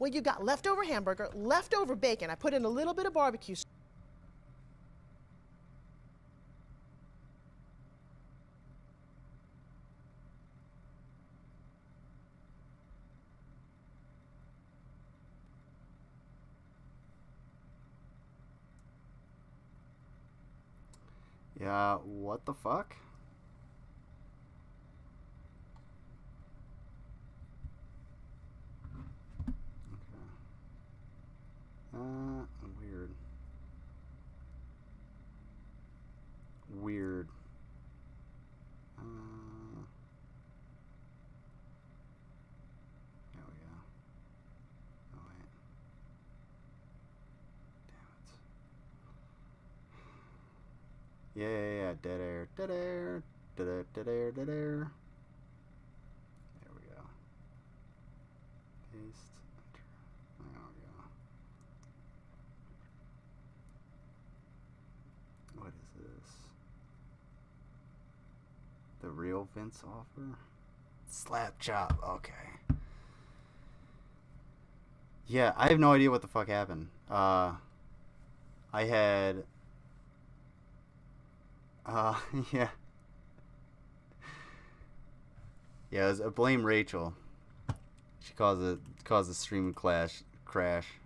Well, you got leftover hamburger, leftover bacon. I put in a little bit of barbecue. Yeah, what the fuck? Okay. Weird. Weird. There we go. Oh, wait. Damn it. Yeah, dead air, dead air, dead air, dead air, dead air. There we go. Paste, enter. There we go. What is this? The real Vince offer? Slap chop, okay. Yeah, I have no idea what the fuck happened. I had... yeah. Yeah, it was, blame Rachel. She caused the stream crash.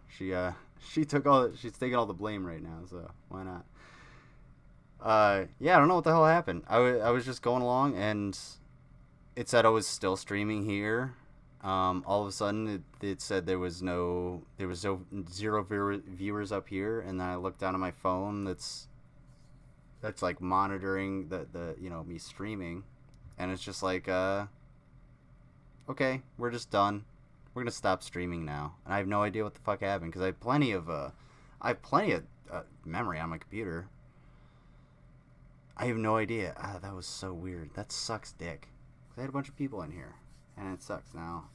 She's taking all the blame right now, so why not? Yeah, I don't know what the hell happened. I was just going along, and it said I was still streaming here. All of a sudden, it said there was zero viewers up here, and then I looked down at my phone. That's like monitoring the me streaming, and it's just like okay, we're just done. We're gonna stop streaming now, and I have no idea what the fuck happened because I have plenty of memory on my computer. I have no idea. That was so weird. That sucks dick. I had a bunch of people in here, and it sucks now.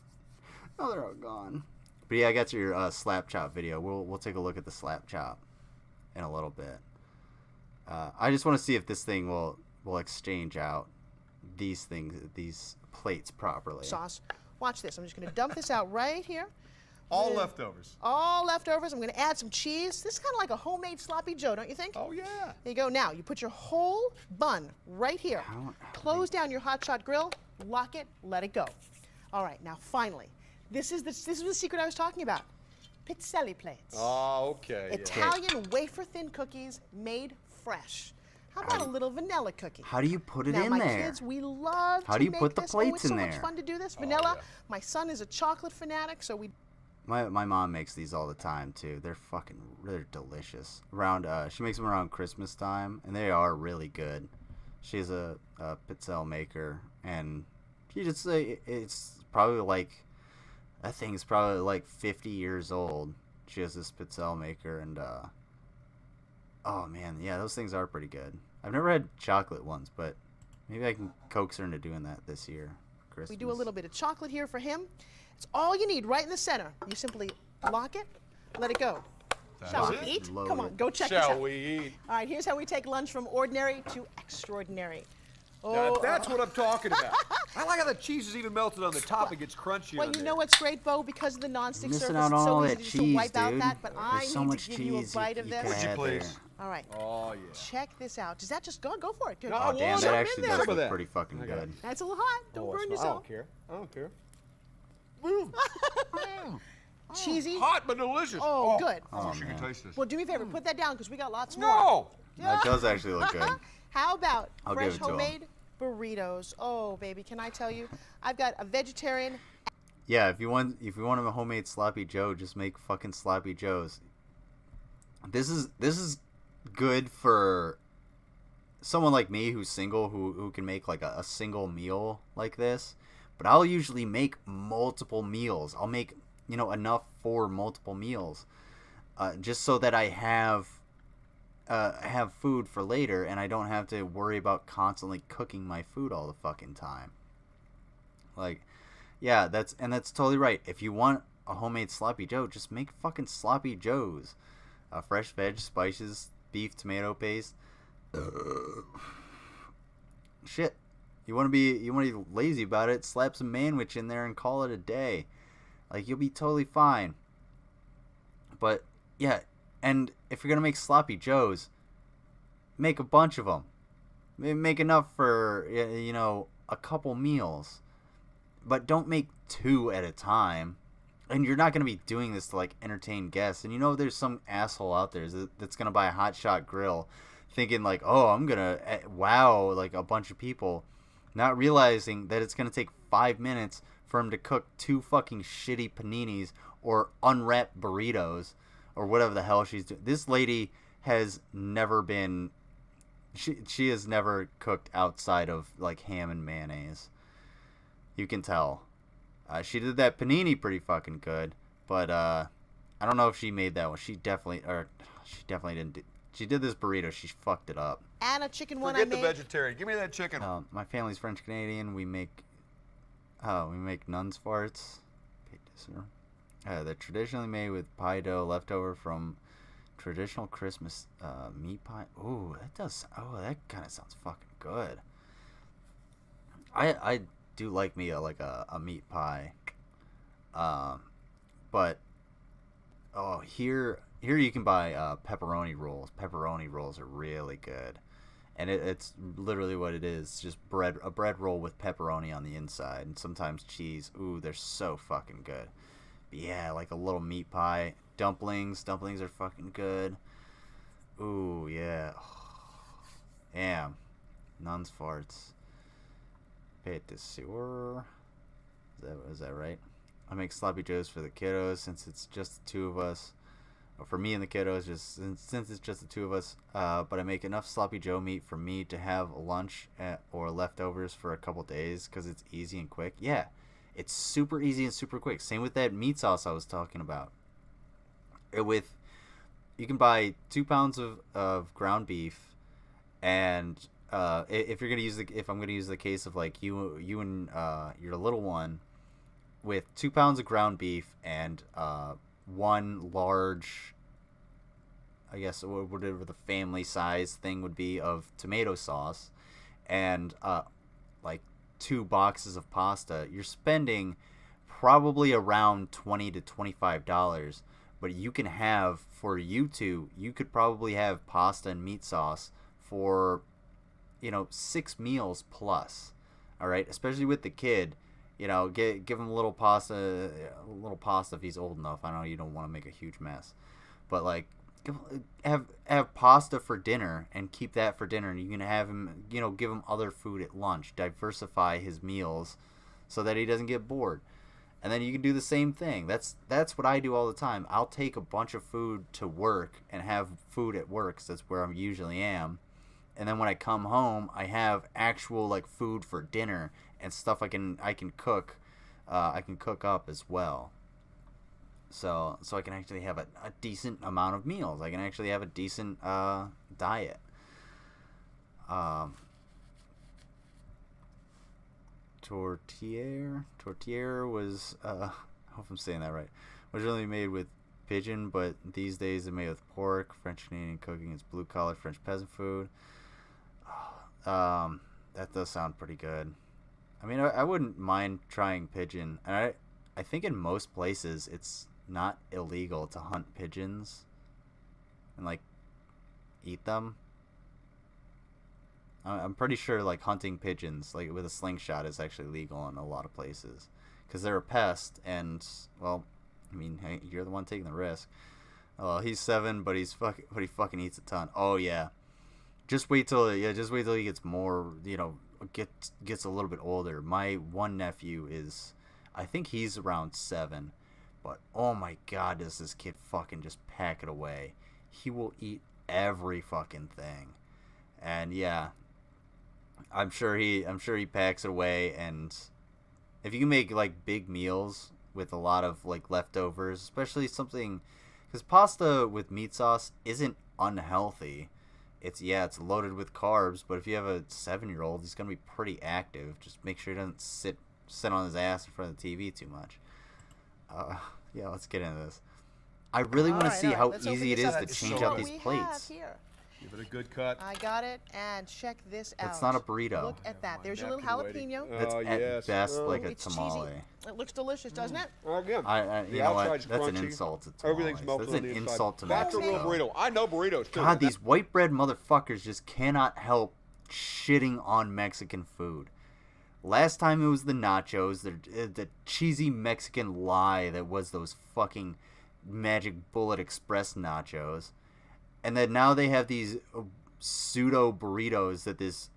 Oh, they're all gone. But yeah, I got your slap chop video. We'll take a look at the slap chop in a little bit. I just want to see if this thing will exchange out these plates properly. Sauce. Watch this. I'm just going to dump this out right here. All leftovers. All leftovers. I'm going to add some cheese. This is kind of like a homemade sloppy joe, don't you think? Oh, yeah. There you go. Now, you put your whole bun right here. Close down your hotshot grill, lock it, let it go. All right, now finally, this is the secret I was talking about. Pizzelli plates. Oh, okay. Italian wafer-thin cookies made fresh. How about a little vanilla cookie? How do you put it now, in my there? Kids, we love How to do you make put the this. plates it's in so there? much fun to do this. Vanilla. Yeah. My son is a chocolate fanatic, so we... My mom makes these all the time too. They're delicious. She makes them around Christmas time, and they are really good. She's a pizzelle maker, and she just it's probably like, that thing's probably like 50 years old. She has this pizzelle maker, and oh man, yeah, those things are pretty good. I've never had chocolate ones, but maybe I can coax her into doing that this year. Christmas. We do a little bit of chocolate here for him. It's all you need right in the center. You simply lock it, let it go. Shall we eat? Loaded. Come on, go check this out. Shall we eat? All right, here's how we take lunch from ordinary to extraordinary. Now, that's what I'm talking about. I like how the cheese is even melted on the top. It gets crunchy Well, on you there. know what's great, Bo? Because of the nonstick Missing surface, out it's on so all easy that just to cheese, wipe out dude. that, but I There's so need much to give you a cheese bite of you this. can Would you add please? there. All right. Oh, yeah. Check this out. Does that just go for it? Good. No, Oh damn, Jump that in actually there. does Some of look that. pretty fucking good. That's a little hot. Don't burn I yourself. don't care. I don't care. Cheesy. Hot but delicious. Oh, good. I wish you man. could taste this. Well, do me a favor. Put that down because we got lots more. No! That does actually look good. How about I'll fresh give it to 'em. homemade burritos? Oh, baby, can I tell you? I've got a vegetarian. Yeah, if you want a homemade sloppy joe, just make fucking sloppy joes. This is good for someone like me who's single, who can make like a single meal like this. But I'll usually make multiple meals. I'll make enough for multiple meals, just so that I have food for later, and I don't have to worry about constantly cooking my food all the fucking time. Like, yeah, that's totally right. If you want a homemade sloppy joe, just make fucking sloppy joes. Fresh veg, spices, beef, tomato paste. Shit. You want to be lazy about it, slap some manwich in there and call it a day. Like, you'll be totally fine. But yeah, and if you're gonna make sloppy joes, make a bunch of them. Make enough for a couple meals, but don't make 2 at a time. And you're not gonna be doing this to like entertain guests. And there's some asshole out there that's gonna buy a hotshot grill, thinking like, oh, I'm gonna wow like a bunch of people, not realizing that it's gonna take 5 minutes for him to cook 2 fucking shitty paninis or unwrapped burritos or whatever the hell she's doing. This lady has never been. She has never cooked outside of like ham and mayonnaise. You can tell. She did that panini pretty fucking good, but I don't know if she made that one. She definitely didn't. She did this burrito. She fucked it up. And a chicken one I Forget made. the vegetarian. Give me that chicken. My family's French Canadian. We make nuns farts. They're traditionally made with pie dough leftover from traditional Christmas meat pie. Ooh, that kind of sounds fucking good. I do like me a meat pie. But here you can buy pepperoni rolls. Pepperoni rolls are really good. And it's literally what it is, just a bread roll with pepperoni on the inside and sometimes cheese. Ooh, they're so fucking good. But yeah, like a little meat pie. Dumplings are fucking good. Ooh, yeah. Damn. Nun's farts. Pate de sewer. Is that right? I make sloppy joes for the kiddos since it's just the 2 of us. Or for me and the kiddos, since it's just the 2 of us. But I make enough sloppy joe meat for me to have lunch or leftovers for a couple days because it's easy and quick. Yeah, it's super easy and super quick. Same with that meat sauce I was talking about. You can buy 2 pounds of ground beef, and if I'm gonna use the case of like you and your little one, with 2 pounds of ground beef and 1 large, I guess whatever the family size thing would be of tomato sauce, and like 2 boxes of pasta, you're spending probably around $20 to $25. But you can have, for you two, you could probably have pasta and meat sauce for, 6 meals plus. All right, especially with the kid, give him a little pasta if he's old enough. I know you don't want to make a huge mess, but like have pasta for dinner and keep that for dinner, and you can have him, give him other food at lunch, diversify his meals, so that he doesn't get bored. And then you can do the same thing. That's what I do all the time. I'll take a bunch of food to work and have food at work, 'cause that's where I usually am. And then when I come home, I have actual like food for dinner and stuff I can cook. I can cook up as well. So I can actually have a decent amount of meals. I can actually have a decent diet. Tortilla was, I hope I'm saying that right, was really made with pigeon, but these days they're made with pork. French Canadian cooking is blue collar French peasant food. That does sound pretty good. I mean, I wouldn't mind trying pigeon. And I think in most places it's not illegal to hunt pigeons and like eat them. I'm pretty sure like hunting pigeons like with a slingshot is actually legal in a lot of places because they're a pest. And well, I mean, hey, you're the one taking the risk. He's 7, but he fucking eats a ton. Oh yeah, just wait till he gets more, gets a little bit older. My one nephew is, I think he's around 7, but oh my god, does this kid fucking just pack it away. He will eat every fucking thing. And yeah, I'm sure he packs it away. And if you can make like big meals with a lot of like leftovers, especially something, because pasta with meat sauce isn't unhealthy. It's loaded with carbs, but if you have a 7-year-old, he's gonna be pretty active. Just make sure he doesn't sit on his ass in front of the TV too much. Let's get into this. I really want to see how easy it is to change out these plates. Give it a good cut. I got it, and check this out. That's not a burrito. Look at that. There's your little Napkin jalapeno. waiting. That's Oh, at yes. best Oh. like a It's tamale. cheesy. It looks delicious, doesn't it? Again, You the know what? outside's That's an crunchy. insult to tamales. Everything's melted That's on an the inside. insult to That's a real Mexico. burrito. I know burritos too. God, these white bread motherfuckers just cannot help shitting on Mexican food. Last time it was the nachos, the cheesy Mexican lie that was those fucking Magic Bullet Express nachos. And then now they have these pseudo burritos that this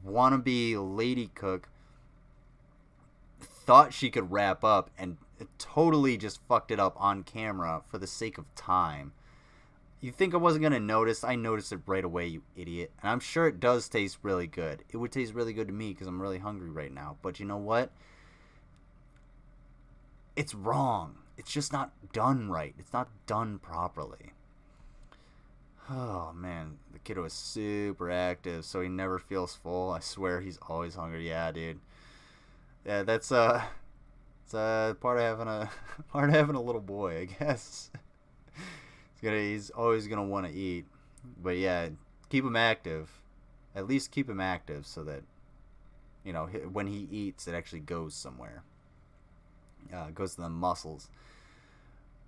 wannabe lady cook thought she could wrap up and totally just fucked it up on camera for the sake of time. You think I wasn't going to notice? I noticed it right away, you idiot. And I'm sure it does taste really good. It would taste really good to me because I'm really hungry right now. But you know what? It's wrong. It's just not done right. It's not done properly. Oh, man. The kid was super active, so he never feels full. I swear he's always hungry. Yeah, dude. Yeah, that's it's part of having a little boy, I guess. He's always gonna want to eat. But yeah, keep him active. At least keep him active so that, you know, when he eats, it actually goes somewhere. It goes to the muscles.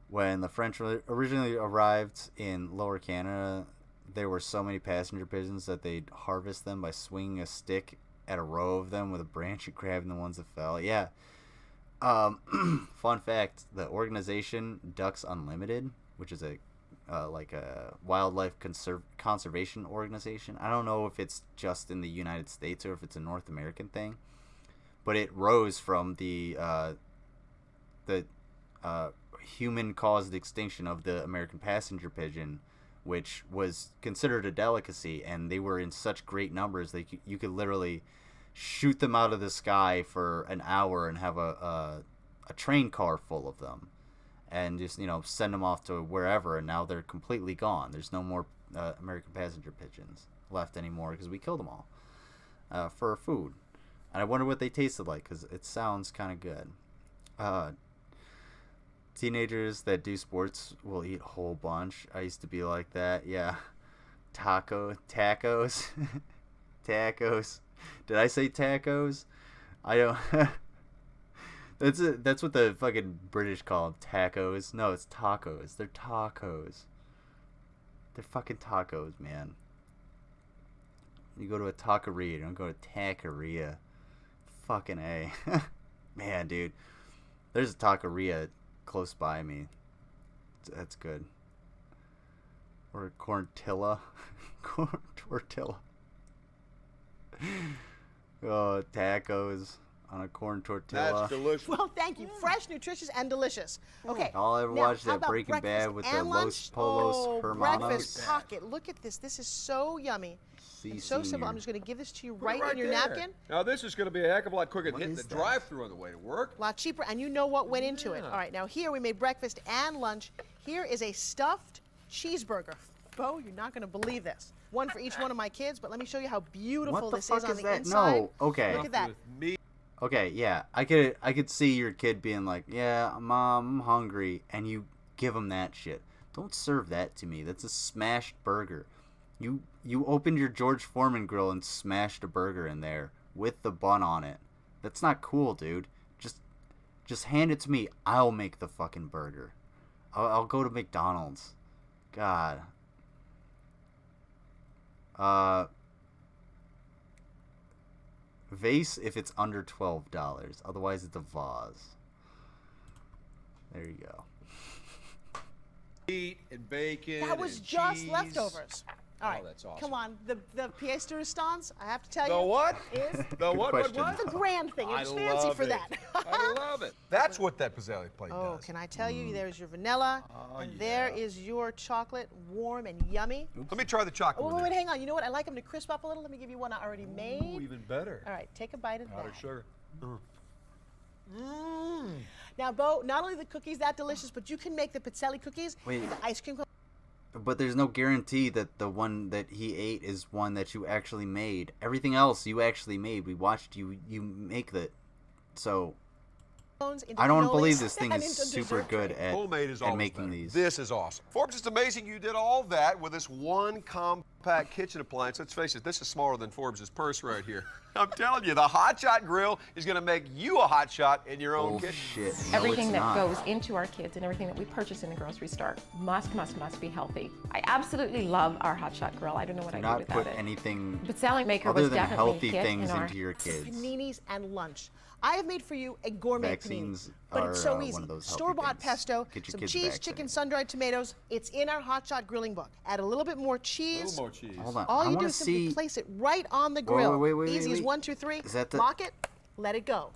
When the French originally arrived in Lower Canada, there were so many passenger pigeons that they'd harvest them by swinging a stick at a row of them with a branch and grabbing the ones that fell. Yeah. Fun fact, the organization Ducks Unlimited, which is a wildlife conservation organization. I don't know if it's just in the United States or if it's a North American thing, but it rose from the human-caused extinction of the American passenger pigeon, which was considered a delicacy, and they were in such great numbers that you could literally shoot them out of the sky for an hour and have a train car full of them, and just, you know, send them off to wherever, and now they're completely gone. There's no more American passenger pigeons left anymore because we killed them all for food. And I wonder what they tasted like because it sounds kind of good. Teenagers that do sports will eat a whole bunch. I used to be like that. Yeah. Tacos. Tacos. Did I say tacos? I don't. That's what the fucking British call them. Tacos. No, it's tacos. They're tacos. They're fucking tacos, man. You go to a taqueria. You don't go to taqueria. Fucking A. Man, dude. There's a taqueria close by me. That's good. Or a corntilla. Tortilla. Oh, tacos on a corn tortilla. That's delicious. Well, thank you. Fresh, nutritious, and delicious. Okay. I'll ever now, watch how that about Breaking breakfast Bad with the and Los lunch? Polos Hermanos. Breakfast pocket. Look at this. This is so yummy. And so simple. I'm just going to give this to you right in your there. napkin. Now this is going to be a heck of a lot quicker than What hitting is the that? drive-thru on the way to work. A lot cheaper, and you know what went into it. All right, now here we made breakfast and lunch. Here is a stuffed cheeseburger. Bo, you're not going to believe this. One for each one of my kids, but let me show you how beautiful What the this fuck is on is the that? inside. No. Okay. Look at that. With meat. Okay, yeah. I could see your kid being like, "Yeah, Mom, I'm hungry," and you give him that shit. Don't serve that to me. That's a smashed burger. You opened your George Foreman grill and smashed a burger in there with the bun on it. That's not cool, dude. Just hand it to me. I'll make the fucking burger. I'll go to McDonald's. God. Vase if it's under $12. Otherwise, it's a vase. There you go. Meat and bacon. That was and just cheese. leftovers. All right, that's awesome. come on. The pièce de résistance, I have to tell The you, what? is The what? question. What? the grand thing. I It's fancy love for it. that. I love it. That's what that Pizzelle plate Oh, does. can I tell you? There's your vanilla, and there is your chocolate, warm and yummy. Let me try the chocolate Oh, one wait, there. hang on. You know what? I like them to crisp up a little. Let me give you one I already made. Ooh, even better. All right, take a bite of Powdered that. sugar. Now, Bo, not only the cookies that delicious, but you can make the pizzelle cookies Wait. with the ice cream. But there's no guarantee that the one that he ate is one that you actually made. Everything else you actually made. We watched you make that. So I don't believe cannolis, this thing and is into super dessert good tray. at, Homemade is at always making better. these. This is awesome. Forbes, it's amazing you did all that with this one compact kitchen appliance. Let's face it, this is smaller than Forbes' purse right here. I'm telling you, the Hot Shot Grill is going to make you a hot shot in your own kitchen. Bullshit. No, Everything it's that not. goes into our kids and everything that we purchase in the grocery store must be healthy. I absolutely love our Hot Shot Grill. I don't know what Do I'd do not without put it. anything But Salad Maker other was than definitely healthy a hit things in our into your kids. Paninis and lunch. I have made for you a gourmet Vaccines panini, but it's so are, easy. one of those healthy Store-bought things. pesto, Get your some kids cheese, vaccinated. chicken, sun-dried tomatoes. It's in our Hot Shot grilling book. Add a little bit more cheese. A little more cheese. Hold on. All I you do want is to simply see. place it right on the grill. Wait, Easy as wait. 1, 2, 3. Is that the- Lock it, let it go.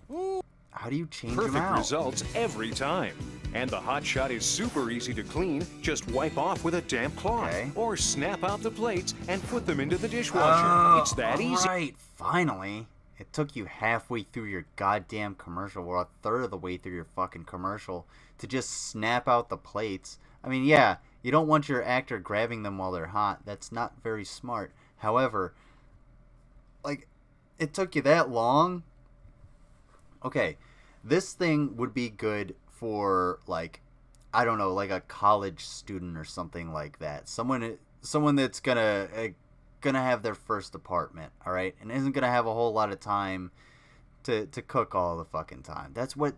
How do you change them Perfect out? results every time. And the Hot Shot is super easy to clean. Just wipe off with a damp cloth. Okay. Or snap out the plates and put them into the dishwasher. It's that easy. Right, finally. It took you halfway through your goddamn commercial, or a third of the way through your fucking commercial, to just snap out the plates. I mean, yeah, you don't want your actor grabbing them while they're hot. That's not very smart. However, like, it took you that long? Okay, this thing would be good for, like, I don't know, like a college student or something like that. Someone that's gonna have their first apartment, all right, and isn't gonna have a whole lot of time to cook all the fucking time. That's what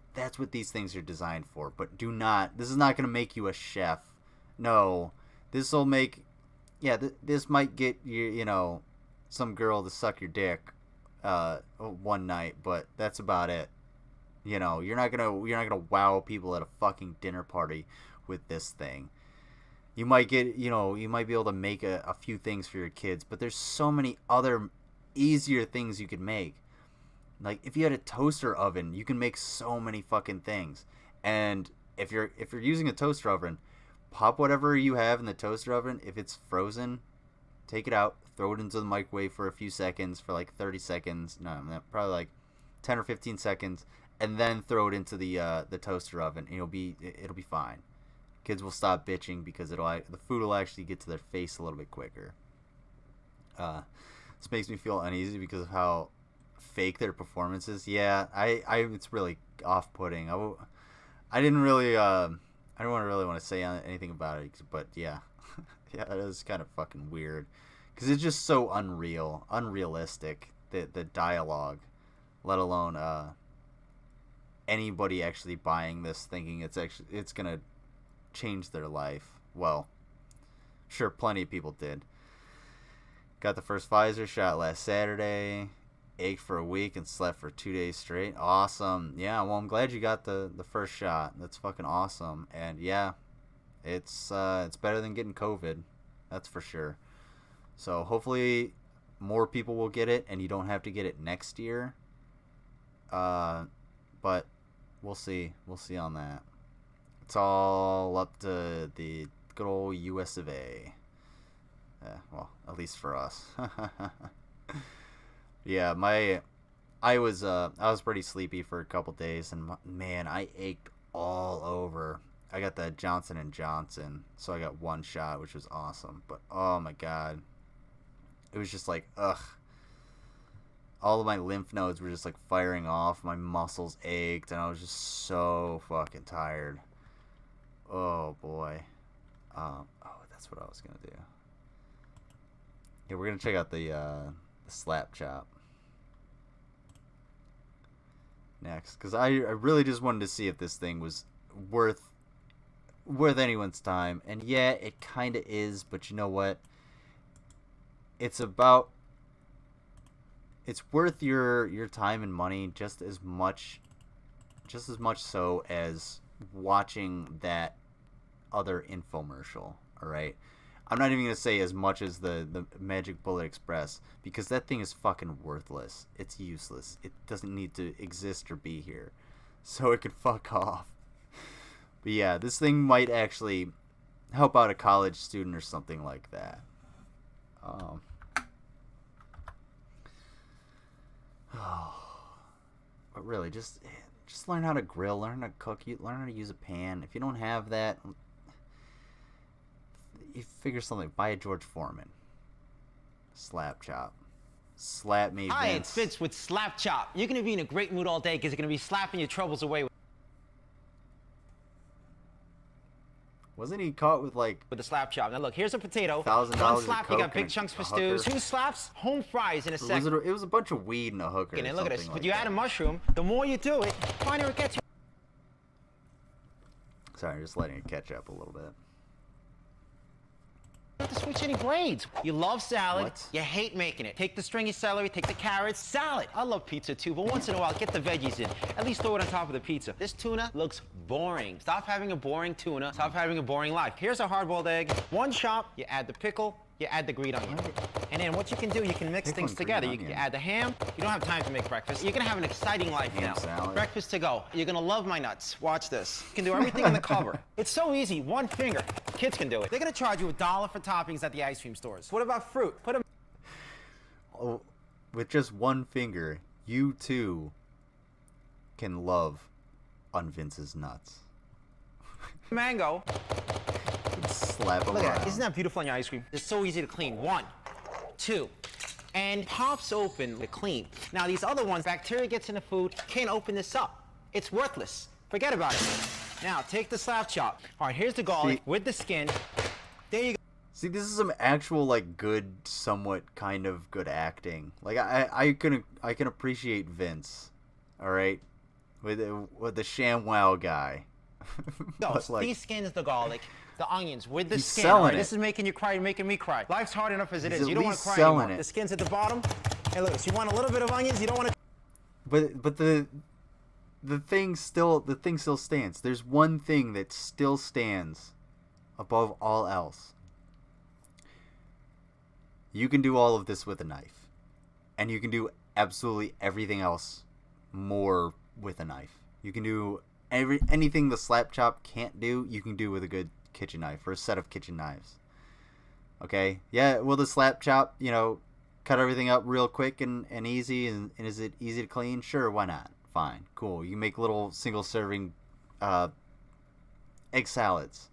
these things are designed for. But do not. This is not gonna make you a chef. No, this will make. Yeah, this might get you know, some girl to suck your dick, one night, but that's about it. You know, you're not gonna wow people at a fucking dinner party with this thing. You might get, you might be able to make a few things for your kids, but there's so many other easier things you could make. Like, if you had a toaster oven, you can make so many fucking things. And if you're using a toaster oven, pop whatever you have in the toaster oven. If it's frozen, take it out, throw it into the microwave for a few seconds, for like 30 seconds. No, probably like 10 or 15 seconds, and then throw it into the toaster oven, and it'll be fine. Kids will stop bitching because the food will actually get to their face a little bit quicker. This makes me feel uneasy because of how fake their performance is. Yeah, it's really off-putting. I didn't really I don't really want to say anything about it, but yeah, yeah, it is kind of fucking weird because it's just so unrealistic. The dialogue, let alone anybody actually buying this thinking it's gonna change their life. Well, sure, plenty of people did. Got the first Pfizer shot last Saturday. Ached for a week and slept for 2 days straight. Awesome. Yeah, well, I'm glad you got the first shot. That's fucking awesome. And yeah, it's better than getting COVID. That's for sure. So hopefully more people will get it and you don't have to get it next year. But we'll see. We'll see on that. It's all up to the good old US of A. Well, at least for us. Yeah, I was pretty sleepy for a couple days, and man, I ached all over. I got the Johnson & Johnson, so I got one shot, which was awesome. But oh my god, it was just like, ugh. All of my lymph nodes were just like firing off. My muscles ached, and I was just so fucking tired. Oh boy. That's what I was gonna do. Yeah, we're gonna check out the slap chop next, because I really just wanted to see if this thing was worth anyone's time, and yeah, it kind of is. But you know what? It's worth your time and money just as much so as watching that other infomercial. All right. I'm not even going to say as much as the Magic Bullet Express, because that thing is fucking worthless. It's useless. It doesn't need to exist or be here. So it could fuck off. But yeah, this thing might actually help out a college student or something like that. But really, just learn how to grill, learn how to cook, learn how to use a pan. If you don't have that, you figure something. Buy a George Foreman. Slap chop. Slap me, Vince. Hi, it's Vince with Slap Chop. You're going to be in a great mood all day because you're going to be slapping your troubles away. Wasn't he caught with like with the slap chop? Now look, here's a potato. $1,000 One of slap, you coke got big and chunks for a stews. hooker? 2 slaps, home fries in a second. It was a bunch of weed and a hooker. And look at this. Like But you add a mushroom, the more you do it, the finer it gets. Sorry, just letting it catch up a little bit. You don't have to switch any grades. You love salad. What? You hate making it. Take the stringy celery, take the carrots, salad. I love pizza too, but once in a while, get the veggies in. At least throw it on top of the pizza. This tuna looks boring. Stop having a boring tuna. Stop having a boring life. Here's a hard-boiled egg. One chop, you add the pickle, you add the green onion. And then what you can do, you can mix things together. You add the ham. You don't have time to make breakfast. You're gonna have an exciting life Ham now. salad. Breakfast to go. You're gonna love my nuts. Watch this. You can do everything in the cover. It's so easy, one finger. Kids can do it. They're gonna charge you $1 for toppings at the ice cream stores. What about fruit? Put them. Oh, with just one finger, you too can love on Vince's nuts. Mango. Slap them Look at around. that. Isn't that beautiful on your ice cream? It's so easy to clean. 1, 2, and pops open to clean. Now these other ones, bacteria gets in the food, can't open this up. It's worthless. Forget about it. Now take the slap chop. All right, here's the garlic with the skin. There you go. See, this is some actual like good, somewhat kind of good acting. Like I can appreciate Vince, all right, with the ShamWow guy. No, But, like, these skins, the garlic, the onions with the He's skin. selling All right, it. This is making you cry, making me cry. Life's hard enough as it He's is. at You don't want least to cry selling anymore. it. The skin's at the bottom. Hey, look, so you want a little bit of onions. You don't want to. But the thing still stands. There's one thing that still stands above all else. You can do all of this with a knife, and you can do absolutely everything else more with a knife. You can do anything the slap chop can't do, you can do with a good kitchen knife or a set of kitchen knives. Okay? Yeah, will the slap chop, cut everything up real quick and easy, and is it easy to clean? Sure, why not? Fine, cool. You make little single serving egg salads.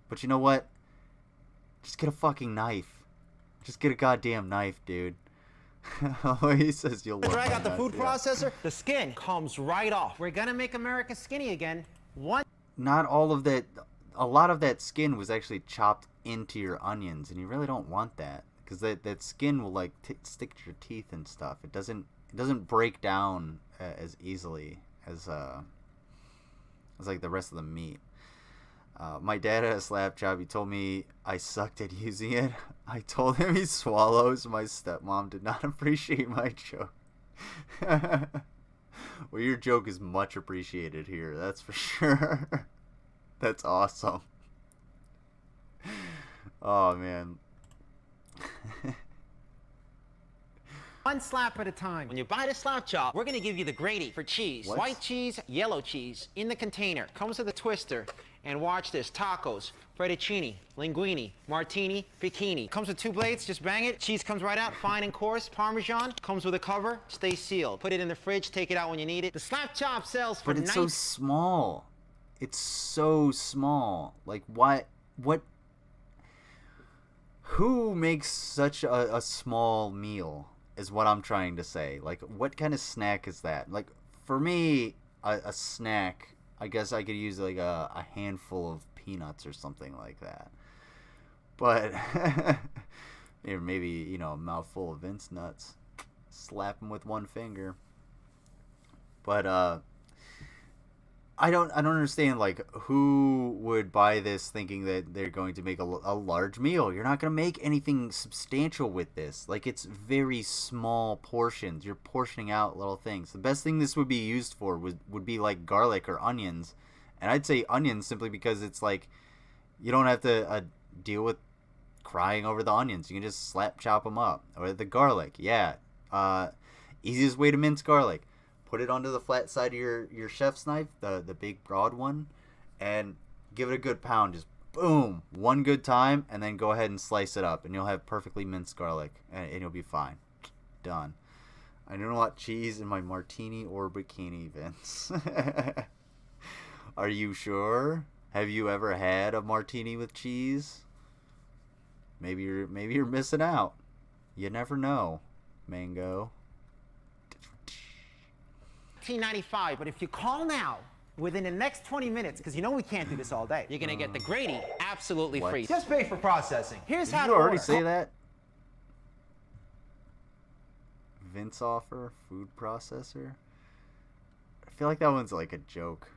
But you know what? Just get a fucking knife. Just get a goddamn knife, dude. He says you'll love Drag my out the nuts, food yeah. processor. The skin comes right off. We're gonna make America skinny again. Not all of that. A lot of that skin was actually chopped into your onions, and you really don't want that because that skin will like stick to your teeth and stuff. It doesn't break down as easily as like the rest of the meat. My dad had a slap chop. He told me I sucked at using it. I told him he swallows. My stepmom did not appreciate my joke. Well, your joke is much appreciated here. That's for sure. That's awesome. Oh, man. One slap at a time. When you buy the slap chop, we're gonna give you the grady for cheese. What? White cheese, yellow cheese, in the container. Comes with a twister. And watch this, tacos, fettuccine, linguine, martini, bikini. Comes with 2 blades, just bang it. Cheese comes right out, fine and coarse. Parmesan comes with a cover, stays sealed. Put it in the fridge, take it out when you need it. The slap chop sells for But it's so small. It's so small. Like, what? Who makes such a small meal is what I'm trying to say. Like, what kind of snack is that? Like, for me, a snack, I guess I could use like a handful of peanuts or something like that. But maybe, a mouthful of Vince nuts. Slap them with one finger. But I don't understand, like, who would buy this thinking that they're going to make a large meal. You're not going to make anything substantial with this. Like, it's very small portions. You're portioning out little things. The best thing this would be used for would be, like, garlic or onions. And I'd say onions simply because it's, like, you don't have to deal with crying over the onions. You can just slap chop them up. Or the garlic, yeah. Easiest way to mince garlic. Put it onto the flat side of your chef's knife, the big broad one, and give it a good pound. Just boom, one good time, and then go ahead and slice it up, and you'll have perfectly minced garlic, and you'll be fine. Done. I don't want cheese in my martini or bikini, Vince. Are you sure? Have you ever had a martini with cheese? Maybe you're missing out. You never know, Mango. $19.95, but if you call now, within the next 20 minutes, because you know we can't do this all day. You're gonna get the Grady absolutely free. Just pay for processing. Here's how Did to you already order. say that? Vince offer, food processor. I feel like that one's like a joke.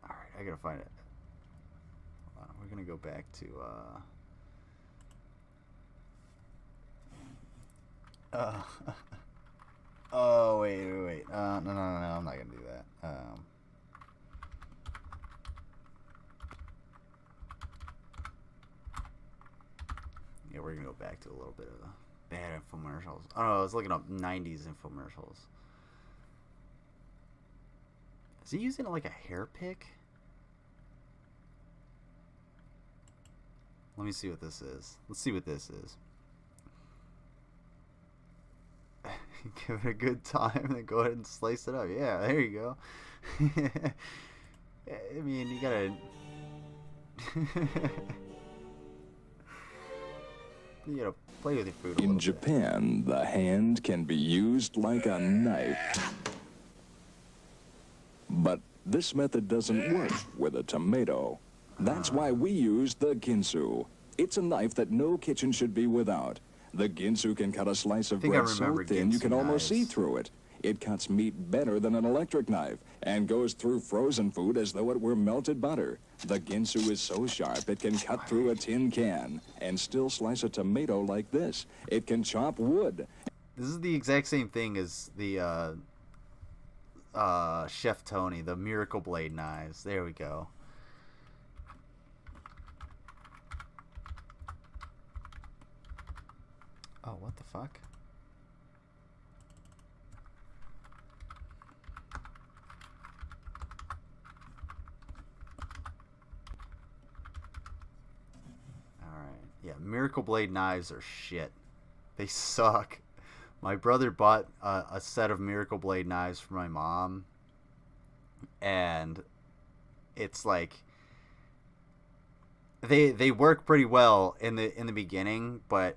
Alright, I gotta find it. Hold on, we're gonna go back to oh wait. No, I'm not gonna do that. Yeah, we're gonna go back to a little bit of bad infomercials. I don't know, I was looking up 90s infomercials. Is he using like a hair pick? Let me see what this is. Let's see what this is. Give it a good time, then go ahead and slice it up. Yeah, there you go. I mean, you gotta... you gotta play with your food a little In bit. Japan, the hand can be used like a knife. But this method doesn't work with a tomato. That's why we use the ginsu. It's a knife that no kitchen should be without. The ginsu can cut a slice of think I bread so remember thin you ginsu can almost see knives. through it. It cuts meat better than an electric knife and goes through frozen food as though it were melted butter. The ginsu is so sharp it can cut through a tin can and still slice a tomato like this. It can chop wood. This is the exact same thing as the Chef Tony, the Miracle Blade knives. There we go. Oh, what the fuck? Alright. Yeah, Miracle Blade knives are shit. They suck. My brother bought a set of Miracle Blade knives for my mom. And it's like... They work pretty well in the beginning, but...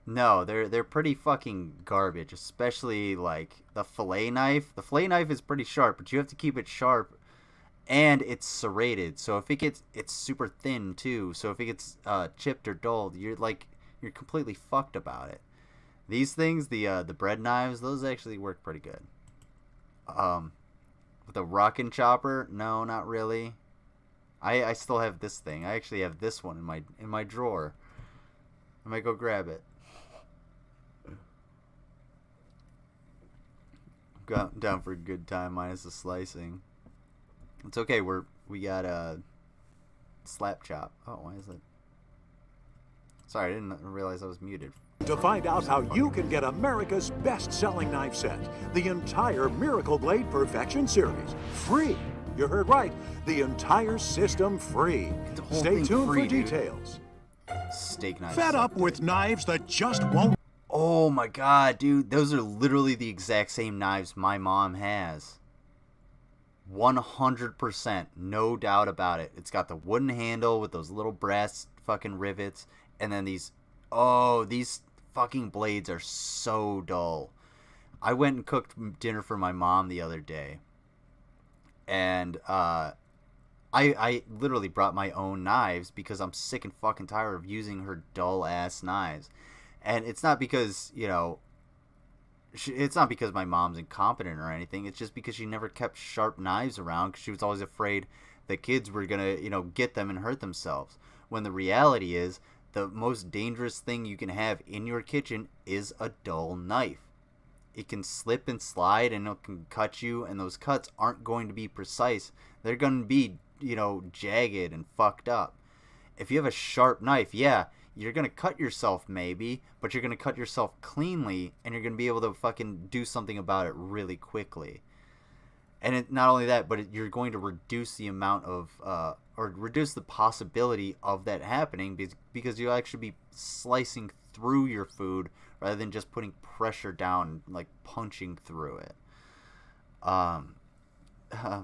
No, they're pretty fucking garbage, especially like the fillet knife. The fillet knife is pretty sharp, but you have to keep it sharp, and it's serrated. So if it's super thin too. So if it gets chipped or dulled, you're completely fucked about it. These things, the bread knives, those actually work pretty good. With the rockin' chopper, no, not really. I still have this thing. I actually have this one in my drawer. I might go grab it. Got down for a good time minus the slicing. It's okay. We got a slap chop. Oh, why is it? Sorry, I didn't realize I was muted. To find out how you can get America's best-selling knife set, the entire Miracle Blade Perfection series, free. You heard right. The entire system free. The whole Stay thing tuned free, for dude. details. Steak knife. Fed up with knives that just won't. Oh my god, dude. Those are literally the exact same knives my mom has. 100%. No doubt about it. It's got the wooden handle with those little brass fucking rivets. And then these... Oh, these fucking blades are so dull. I went and cooked dinner for my mom the other day. And, I literally brought my own knives because I'm sick and fucking tired of using her dull-ass knives. And it's not because, you know, it's not because my mom's incompetent or anything. It's just because she never kept sharp knives around because she was always afraid the kids were going to, you know, get them and hurt themselves. When the reality is the most dangerous thing you can have in your kitchen is a dull knife. It can slip and slide and it can cut you, and those cuts aren't going to be precise. They're going to be, you know, jagged and fucked up. If you have a sharp knife, yeah, you're going to cut yourself maybe, but you're going to cut yourself cleanly, and you're going to be able to fucking do something about it really quickly. And not only that, but you're going to reduce the amount of, or reduce the possibility of that happening because you'll actually be slicing through your food rather than just putting pressure down, like punching through it.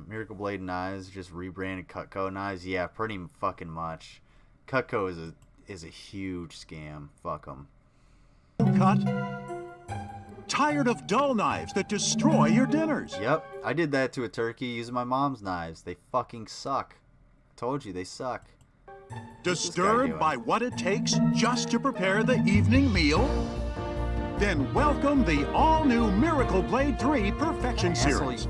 Miracle Blade knives, just rebranded Cutco knives. Yeah, pretty fucking much. Cutco is a huge scam. Fuck them. Cut. Tired of dull knives that destroy your dinners? Yep, I did that to a turkey using my mom's knives. They fucking suck. I told you, they suck. Disturbed by what it takes just to prepare the evening meal? Then welcome the all-new Miracle Blade 3 Perfection Series.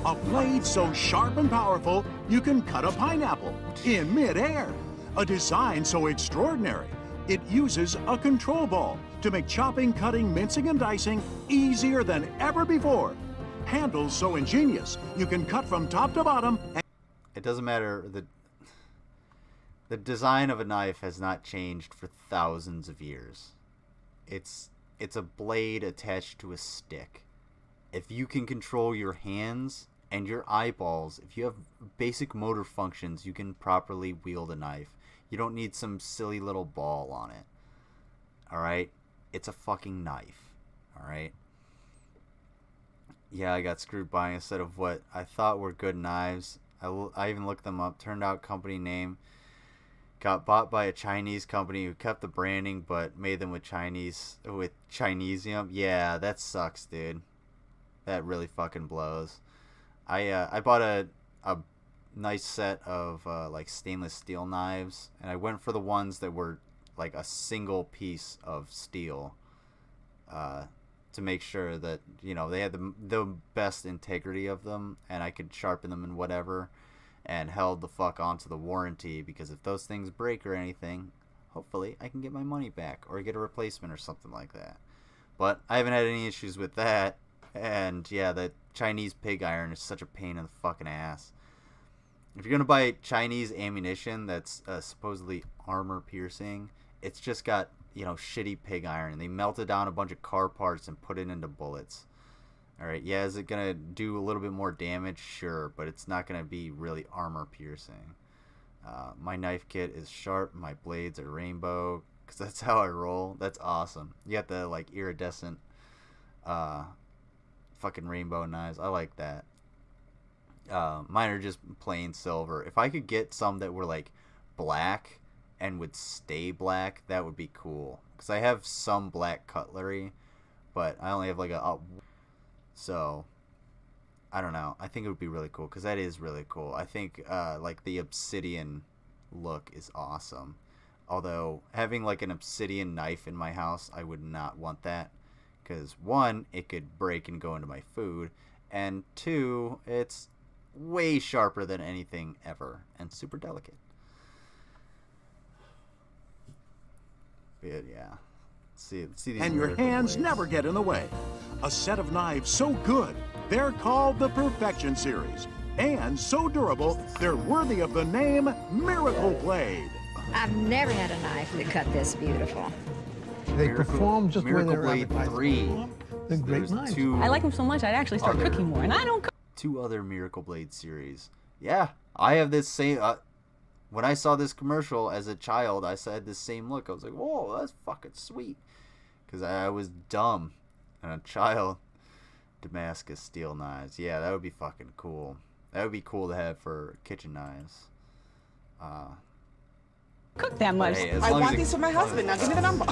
A blade so sharp and powerful, you can cut a pineapple in mid-air. A design so extraordinary, it uses a control ball to make chopping, cutting, mincing, and dicing easier than ever before. Handles so ingenious, you can cut from top to bottom. It doesn't matter. The design of a knife has not changed for thousands of years. It's a blade attached to a stick. If you can control your hands and your eyeballs, if you have basic motor functions, you can properly wield a knife. You don't need some silly little ball on it. Alright? It's a fucking knife. Alright? Yeah, I got screwed buying a set of what I thought were good knives. I even looked them up. Turned out company name. Got bought by a Chinese company who kept the branding but made them with Chinesium. Yeah, that sucks, dude. That really fucking blows. I bought a nice set of like stainless steel knives, and I went for the ones that were like a single piece of steel to make sure that, you know, they had the best integrity of them, and I could sharpen them and whatever, and held the fuck onto the warranty, because if those things break or anything, hopefully I can get my money back or get a replacement or something like that. But I haven't had any issues with that. And yeah, the Chinese pig iron is such a pain in the fucking ass. If you're gonna buy Chinese ammunition that's supposedly armor piercing, it's just got, you know, shitty pig iron. They melted down a bunch of car parts and put it into bullets. Alright, yeah, is it gonna do a little bit more damage? Sure, but it's not gonna be really armor piercing. My knife kit is sharp, my blades are rainbow, because that's how I roll. That's awesome. You got the, like, iridescent fucking rainbow knives. I like that. Mine are just plain silver. If I could get some that were like black and would stay black, that would be cool, because I have some black cutlery, but I only have like so I don't know. I think it would be really cool, because that is really cool. I think like the obsidian look is awesome, although having like an obsidian knife in my house, I would not want that. Because, one, it could break and go into my food, and two, it's way sharper than anything ever, and super delicate. But yeah, see these. And your hands never get in the way. A set of knives so good, they're called the Perfection Series, and so durable, they're worthy of the name Miracle Blade. I've never had a knife that cut this beautiful. They perform just the way they're Blade advertised. 3. They're great knives. I like them so much, I'd actually start cooking more, and I don't cook. 2 other Miracle Blade series. Yeah, I have this same. When I saw this commercial as a child, I had this same look. I was like, "Whoa, that's fucking sweet," because I was dumb and a child. Damascus steel knives. Yeah, that would be fucking cool. That would be cool to have for kitchen knives. Cook that much. Hey, I want these for my husband. Now give me the number.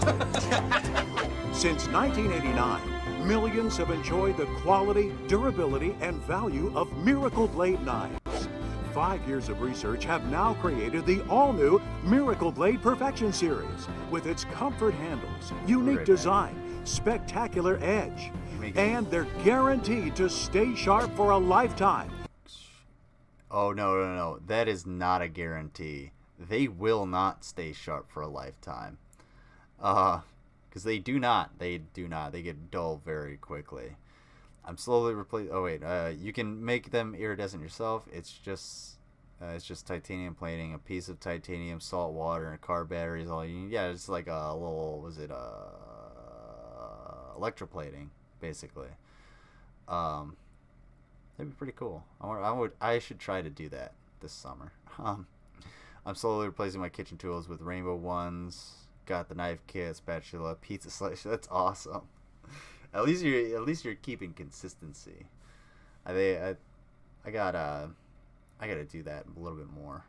Since 1989, millions have enjoyed the quality, durability, and value of Miracle Blade knives. 5 years of research have now created the all-new Miracle Blade Perfection Series with its comfort handles, unique design, spectacular edge, and they're guaranteed to stay sharp for a lifetime. Oh, no. That is not a guarantee. They will not stay sharp for a lifetime. Because they do not. They get dull very quickly. I'm slowly replacing. Oh wait, you can make them iridescent yourself. It's just titanium plating, a piece of titanium, salt water, and a car battery is all you need. Yeah, it's like a little, electroplating, basically. That'd be pretty cool. I should try to do that this summer. I'm slowly replacing my kitchen tools with rainbow ones. Got the knife kit, spatula, pizza slicer. That's awesome. At least you're keeping consistency. I gotta do that a little bit more.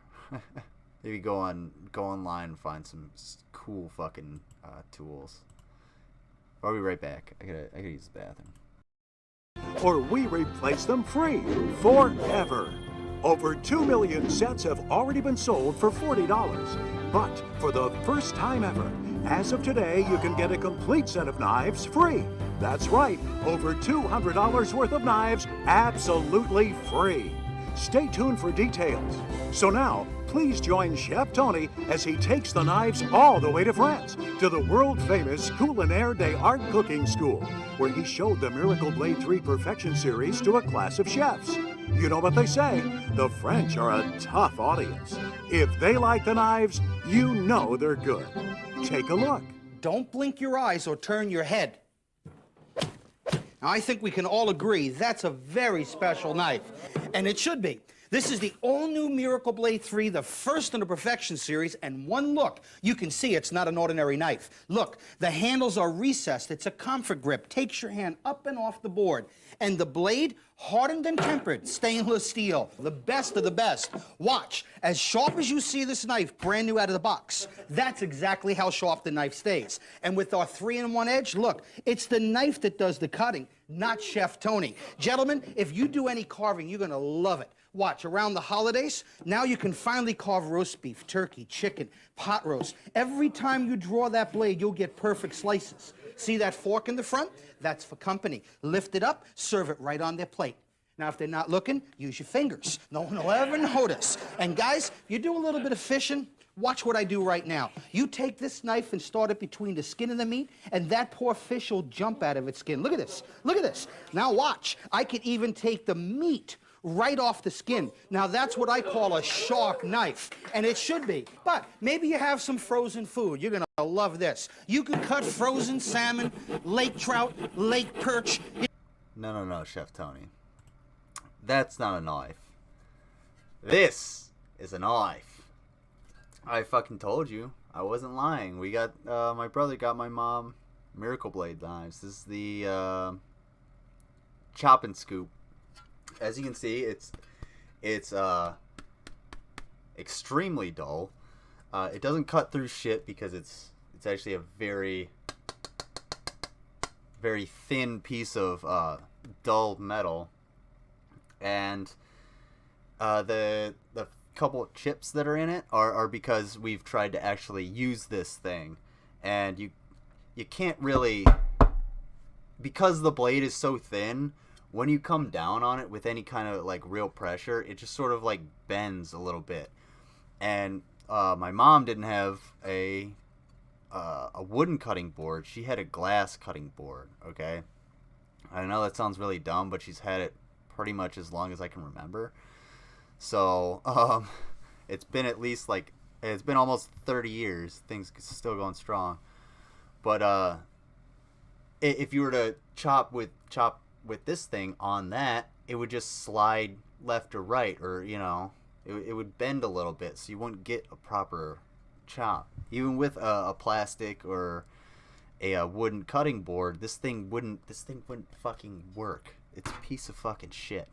Maybe go online and find some cool fucking tools. I'll be right back. I gotta use the bathroom. Or we replace them free forever. Over 2 million sets have already been sold for $40. But for the first time ever, as of today, you can get a complete set of knives free. That's right, over $200 worth of knives absolutely free. Stay tuned for details. So now, please join Chef Tony as he takes the knives all the way to France, to the world-famous Culinaire des Arts Cooking School, where he showed the Miracle Blade 3 Perfection series to a class of chefs. You know what they say, the French are a tough audience. If they like the knives, you know they're good. Take a look. Don't blink your eyes or turn your head. Now, I think we can all agree that's a very special knife, and it should be. This is the all-new Miracle Blade 3, the first in the Perfection series, and one look, you can see it's not an ordinary knife. Look, the handles are recessed. It's a comfort grip. Takes your hand up and off the board. And the blade, hardened and tempered, stainless steel, the best of the best. Watch, as sharp as you see this knife, brand new out of the box, that's exactly how sharp the knife stays. And with our 3-in-1 edge, look, it's the knife that does the cutting, not Chef Tony. Gentlemen, if you do any carving, you're gonna love it. Watch, around the holidays, now you can finally carve roast beef, turkey, chicken, pot roast. Every time you draw that blade, you'll get perfect slices. See that fork in the front? That's for company. Lift it up, serve it right on their plate. Now, if they're not looking, use your fingers. No one will ever notice. And guys, if you do a little bit of fishing, watch what I do right now. You take this knife and start it between the skin and the meat, and that poor fish will jump out of its skin. Look at this. Look at this. Now watch. I could even take the meat right off the skin. Now that's what I call a shark knife, and it should be. But maybe you have some frozen food. You're gonna love this. You can cut frozen salmon, lake trout, lake perch. No, Chef Tony. That's not a knife. This is a knife. I fucking told you. I wasn't lying. We got, my brother got my mom Miracle Blade knives. This is the, chop and scoop. As you can see, it's extremely dull. It doesn't cut through shit because it's actually a very thin piece of dull metal, and the couple of chips that are in it are because we've tried to actually use this thing, and you can't really, because the blade is so thin. When you come down on it with any kind of like real pressure, it just sort of like bends a little bit. And my mom didn't have a wooden cutting board. She had a glass cutting board, okay? I know that sounds really dumb, but she's had it pretty much as long as I can remember. So, it's been at least like, it's been almost 30 years. Things still going strong. But if you were to chop with this thing on that, it would just slide left or right, or it would bend a little bit, so you wouldn't get a proper chop. Even with a plastic or a wooden cutting board, this thing wouldn't fucking work. It's a piece of fucking shit.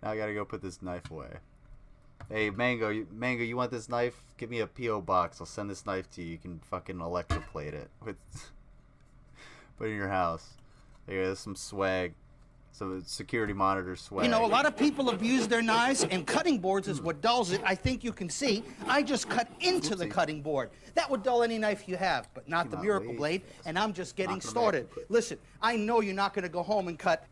Now I gotta go put this knife away. Hey, Mango, you want this knife? Give me a P.O. box. I'll send this knife to you. You can fucking electroplate it with. Put it in your house. There's some swag. Some security monitor swag. You know, a lot of people abuse their knives, and cutting boards is what dulls it. I think you can see. I just cut into the cutting board. That would dull any knife you have, but not the Miracle Blade, and I'm just getting started. Listen, I know you're not going to go home and cut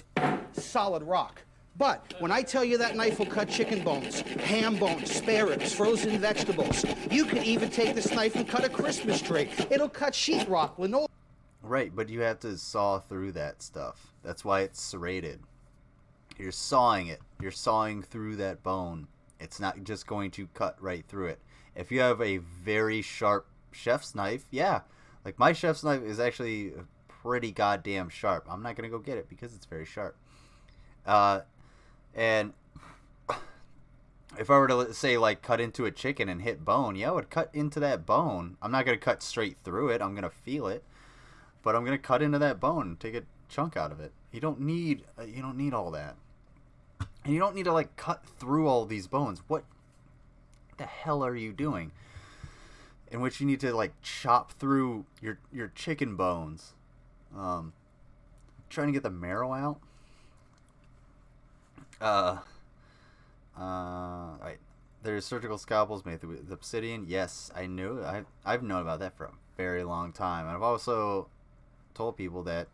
solid rock. But when I tell you that knife will cut chicken bones, ham bones, spare ribs, frozen vegetables, you can even take this knife and cut a Christmas tree. It'll cut sheetrock, linoleum. Right, but you have to saw through that stuff. That's why it's serrated. You're sawing it. You're sawing through that bone. It's not just going to cut right through it. If you have a very sharp chef's knife, yeah. Like my chef's knife is actually pretty goddamn sharp. I'm not going to go get it because it's very sharp. And if I were to say like cut into a chicken and hit bone, yeah, I would cut into that bone. I'm not going to cut straight through it. I'm going to feel it. But I'm gonna cut into that bone and take a chunk out of it. You don't need all that, and you don't need to like cut through all these bones. What the hell are you doing? in which you need to like chop through your chicken bones, trying to get the marrow out. Right. There's surgical scalpels made with obsidian. Yes, I knew. I've known about that for a very long time. And I've also told people that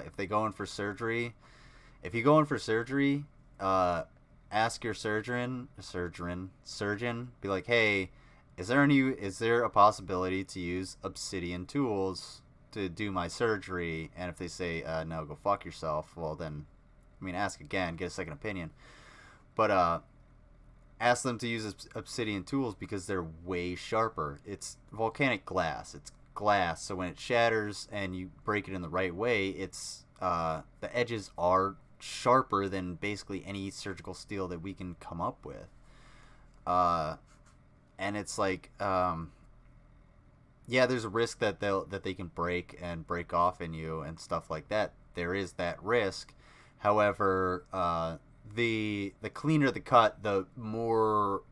if they go in for surgery, ask your surgeon, be like, hey, is there a possibility to use obsidian tools to do my surgery? And if they say no, go fuck yourself, well then, I mean, ask again, get a second opinion. But ask them to use obsidian tools because they're way sharper. It's volcanic glass. It's glass, so when it shatters and you break it in the right way, it's the edges are sharper than basically any surgical steel that we can come up with. And it's like, yeah, there's a risk that they can break off in you and stuff like that. There is that risk. However, the cleaner the cut, the more,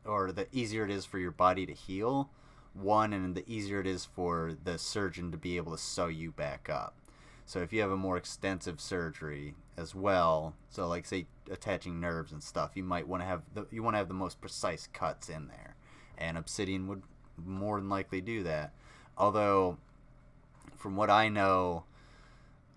or the easier it is for your body to heal, and the easier it is for the surgeon to be able to sew you back up. So if you have a more extensive surgery as well, so like say attaching nerves and stuff, you might want to have the most precise cuts in there, and obsidian would more than likely do that. Although, from what I know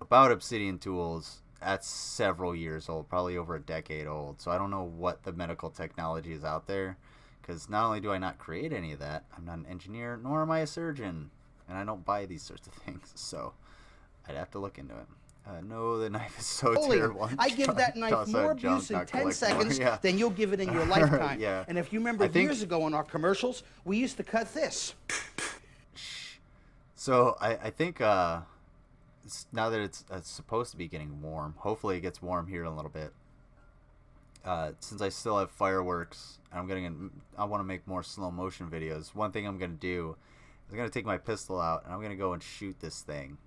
about obsidian tools, that's several years old, probably over a decade old. So I don't know what the medical technology is out there, because not only do I not create any of that, I'm not an engineer, nor am I a surgeon, and I don't buy these sorts of things. So I'd have to look into it. No, the knife is so terrible. I give that knife more abuse in 10 seconds than you'll give it in your lifetime. Yeah. And if you remember years ago in our commercials, we used to cut this. So I think now that it's supposed to be getting warm, hopefully it gets warm here in a little bit. Since I still have fireworks, I want to make more slow motion videos. One thing I'm going to do is I'm going to take my pistol out and I'm going to go and shoot this thing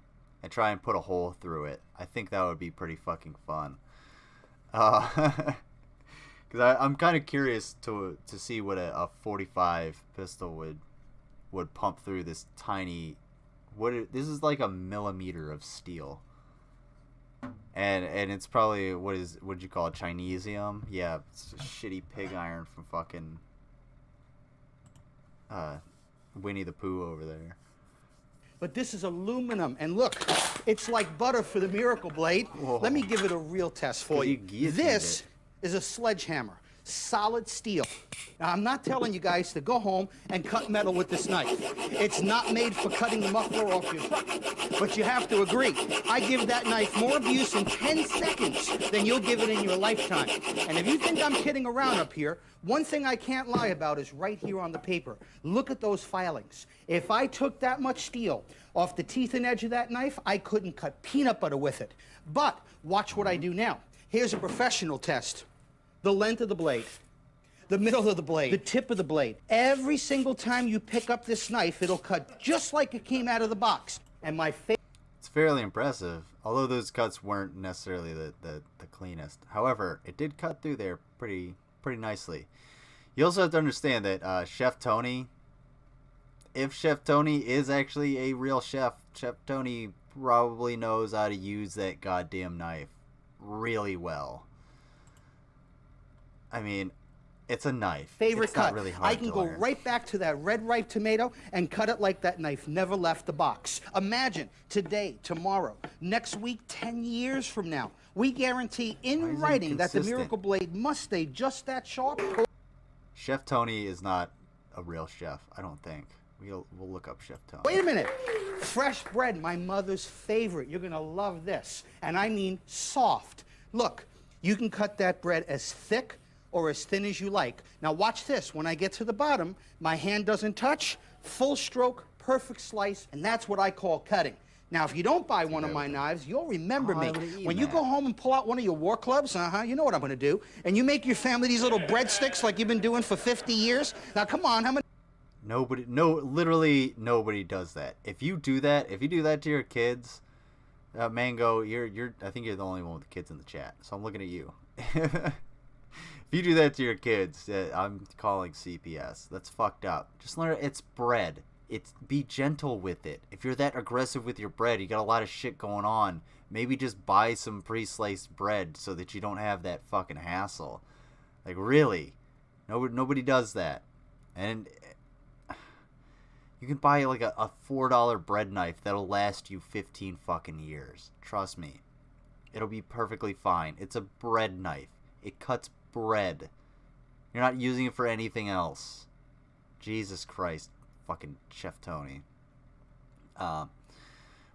and try and put a hole through it. I think that would be pretty fucking fun. Because I'm kind of curious to see what a 45 pistol would pump through this tiny. This is like a millimeter of steel, and it's probably what'd you call it, Chinesium? Yeah, it's a shitty pig iron from fucking Winnie the Pooh over there. But this is aluminum, and look, it's like butter for the Miracle Blade. Whoa. Let me give it a real test for you. This is a sledgehammer, solid steel. Now, I'm not telling you guys to go home and cut metal with this knife. It's not made for cutting the muffler off your truck. But you have to agree, I give that knife more abuse in 10 seconds than you'll give it in your lifetime. And if you think I'm kidding around up here, one thing I can't lie about is right here on the paper. Look at those filings. If I took that much steel off the teeth and edge of that knife, I couldn't cut peanut butter with it. But watch what I do now. Here's a professional test. The length of the blade, the middle of the blade, the tip of the blade. Every single time you pick up this knife, it'll cut just like it came out of the box. And my favorite... It's fairly impressive, although those cuts weren't necessarily the cleanest. However, it did cut through there pretty nicely. You also have to understand that Chef Tony, if Chef Tony is actually a real chef, Chef Tony probably knows how to use that goddamn knife really well. I mean, it's a knife. Favorite it's cut. Not really hard I can to go learn. right back to that red ripe tomato and cut it like that knife never left the box. Imagine today, tomorrow, next week, 10 years from now, we guarantee in writing that the Miracle Blade must stay just that sharp. Chef Tony is not a real chef, I don't think. We'll look up Chef Tony. Wait a minute. Fresh bread, my mother's favorite. You're going to love this. And I mean soft. Look, you can cut that bread as thick or as thin as you like. Now watch this. When I get to the bottom, my hand doesn't touch. Full stroke, perfect slice, and that's what I call cutting. Now, if you don't buy one of my knives, you'll remember me. When you go home and pull out one of your war clubs, you know what I'm going to do, and you make your family these little breadsticks like you've been doing for 50 years. Now, come on, how many... Literally nobody does that. If you do that to your kids, Mango, I think you're the only one with kids in the chat, so I'm looking at you. If If you do that to your kids, I'm calling CPS. That's fucked up. Just learn it's bread. Be gentle with it. If you're that aggressive with your bread, you got a lot of shit going on. Maybe just buy some pre-sliced bread so that you don't have that fucking hassle. Like, really? Nobody does that. And you can buy like a $4 bread knife that'll last you 15 fucking years. Trust me. It'll be perfectly fine. It's a bread knife. It cuts bread. You're not using it for anything else. Jesus Christ. Fucking Chef Tony. When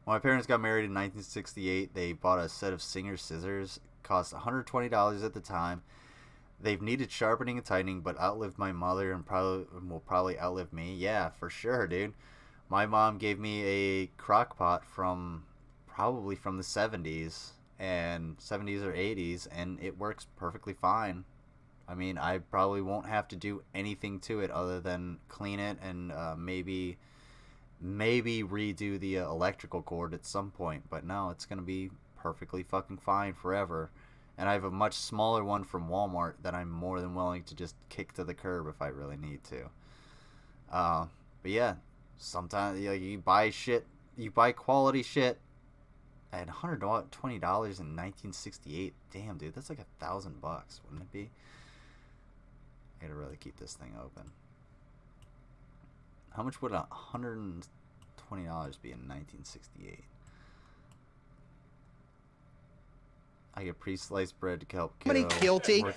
my parents got married in 1968, they bought a set of Singer scissors. Cost $120 at the time. They've needed sharpening and tightening, but outlived my mother and will probably outlive me. Yeah, for sure, dude. My mom gave me a crock pot probably from the 70s and 70s or 80s, and it works perfectly fine. I mean, I probably won't have to do anything to it other than clean it and maybe redo the electrical cord at some point. But no, it's going to be perfectly fucking fine forever. And I have a much smaller one from Walmart that I'm more than willing to just kick to the curb if I really need to. But yeah, sometimes you buy quality shit at $120 in 1968. Damn, dude, that's like $1,000, wouldn't it be? I gotta really keep this thing open. How much would $120 be in 1968? I get pre-sliced bread to help Somebody guilty. You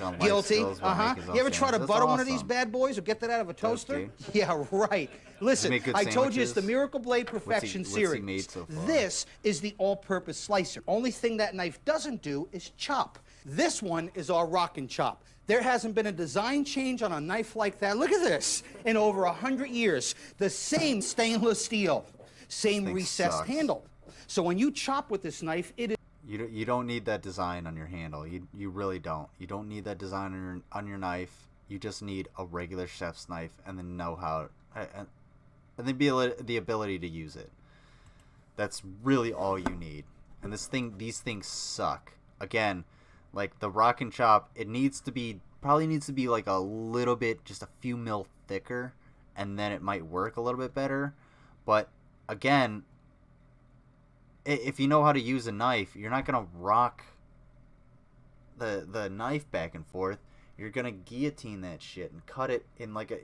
ever try to butter one of these bad boys or get that out of a toaster? Yeah, right. Listen, I told you it's the Miracle Blade Perfection Series. This is the all-purpose slicer. Only thing that knife doesn't do is chop. This one is our rock and chop. There hasn't been a design change on a knife like that. Look at this. In over 100 years, the same stainless steel, same recessed handle. So when you chop with this knife, it is. You don't need that design on your handle. You really don't. You don't need that design on your knife. You just need a regular chef's knife and the know-how and the ability to use it. That's really all you need. And these things suck. Again, like the rock and chop, probably needs to be like a little bit, just a few mil thicker, and then it might work a little bit better. But again, if you know how to use a knife, you're not gonna rock the knife back and forth. You're gonna guillotine that shit and cut it in like a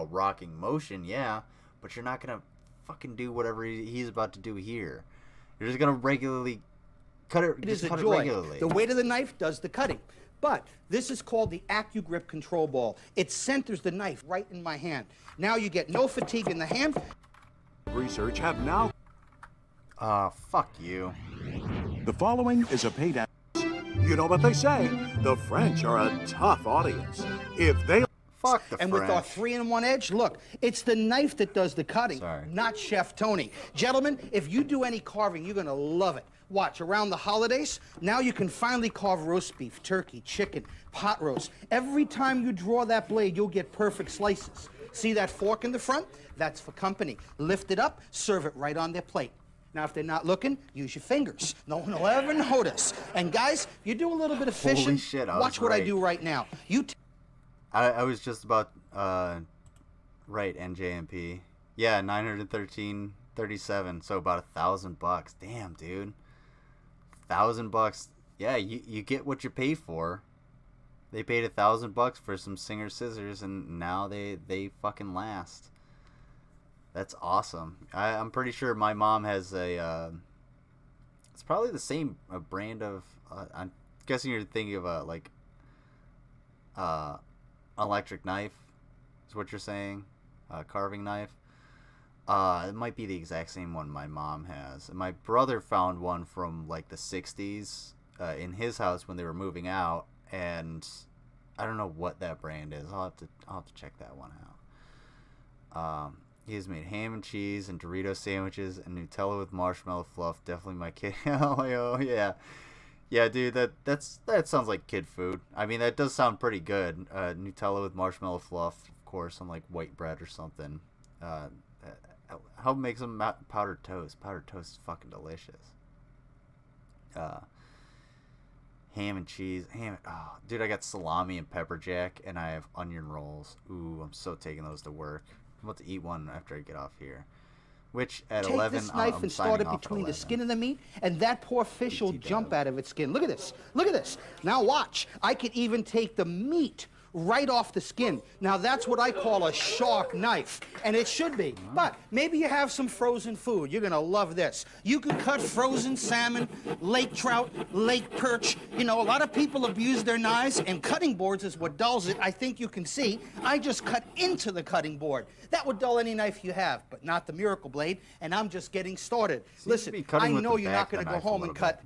rocking motion, yeah. But you're not gonna fucking do whatever he's about to do here. You're just gonna regularly cut it. It is a joy. The weight of the knife does the cutting. But this is called the AccuGrip control ball. It centers the knife right in my hand. Now you get no fatigue in the hand. Research have now. Fuck you. The following is a paid ad. You know what they say. The French are a tough audience. If they... Fuck the And French. with our 3-in-1 edge, look, it's the knife that does the cutting, not Chef Tony. Gentlemen, if you do any carving, you're going to love it. Watch, around the holidays, now you can finally carve roast beef, turkey, chicken, pot roast. Every time you draw that blade, you'll get perfect slices. See that fork in the front? That's for company. Lift it up, serve it right on their plate. Now, if they're not looking, use your fingers. No one will ever notice. And guys, you do a little bit of fishing. Holy shit, watch what I do right now. I was just about right, NJMP. Yeah, 913.37, so about $1,000. Damn, dude. $1,000. Yeah, you get what you pay for. They paid $1,000 for some Singer scissors, and now they fucking last. That's awesome. I'm pretty sure my mom has a. It's probably the same brand of. I'm guessing you're thinking of a electric knife. Is what you're saying? Carving knife. It might be the exact same one my mom has. And my brother found one from like the 60s in his house when they were moving out, and I don't know what that brand is. I'll have to check that one out. He has made ham and cheese and Dorito sandwiches and Nutella with marshmallow fluff. Definitely my kid. Oh yeah, yeah, dude. That sounds like kid food. I mean, that does sound pretty good. Nutella with marshmallow fluff, of course, on like white bread or something. How make some powdered toast? Powdered toast is fucking delicious. Ham and cheese. Oh, dude, I got salami and pepper jack, and I have onion rolls. Ooh, I'm so taking those to work. I'm about to eat one after I get off here. Which, at Take 11, this knife I'm and signing start it off at between the 11. skin and the meat, and that poor fish will jump out of its skin. Look at this. Look at this. Now watch. I could even take the meat right off the skin. Now that's what I call a shark knife, and it should be. But maybe you have some frozen food. You're gonna love this. You can cut frozen salmon, lake trout, lake perch. You know, a lot of people abuse their knives, and cutting boards is what dulls it. I think you can see. I just cut into the cutting board. That would dull any knife you have, but not the Miracle Blade, and I'm just getting started. Listen, I know you're not gonna go home and cut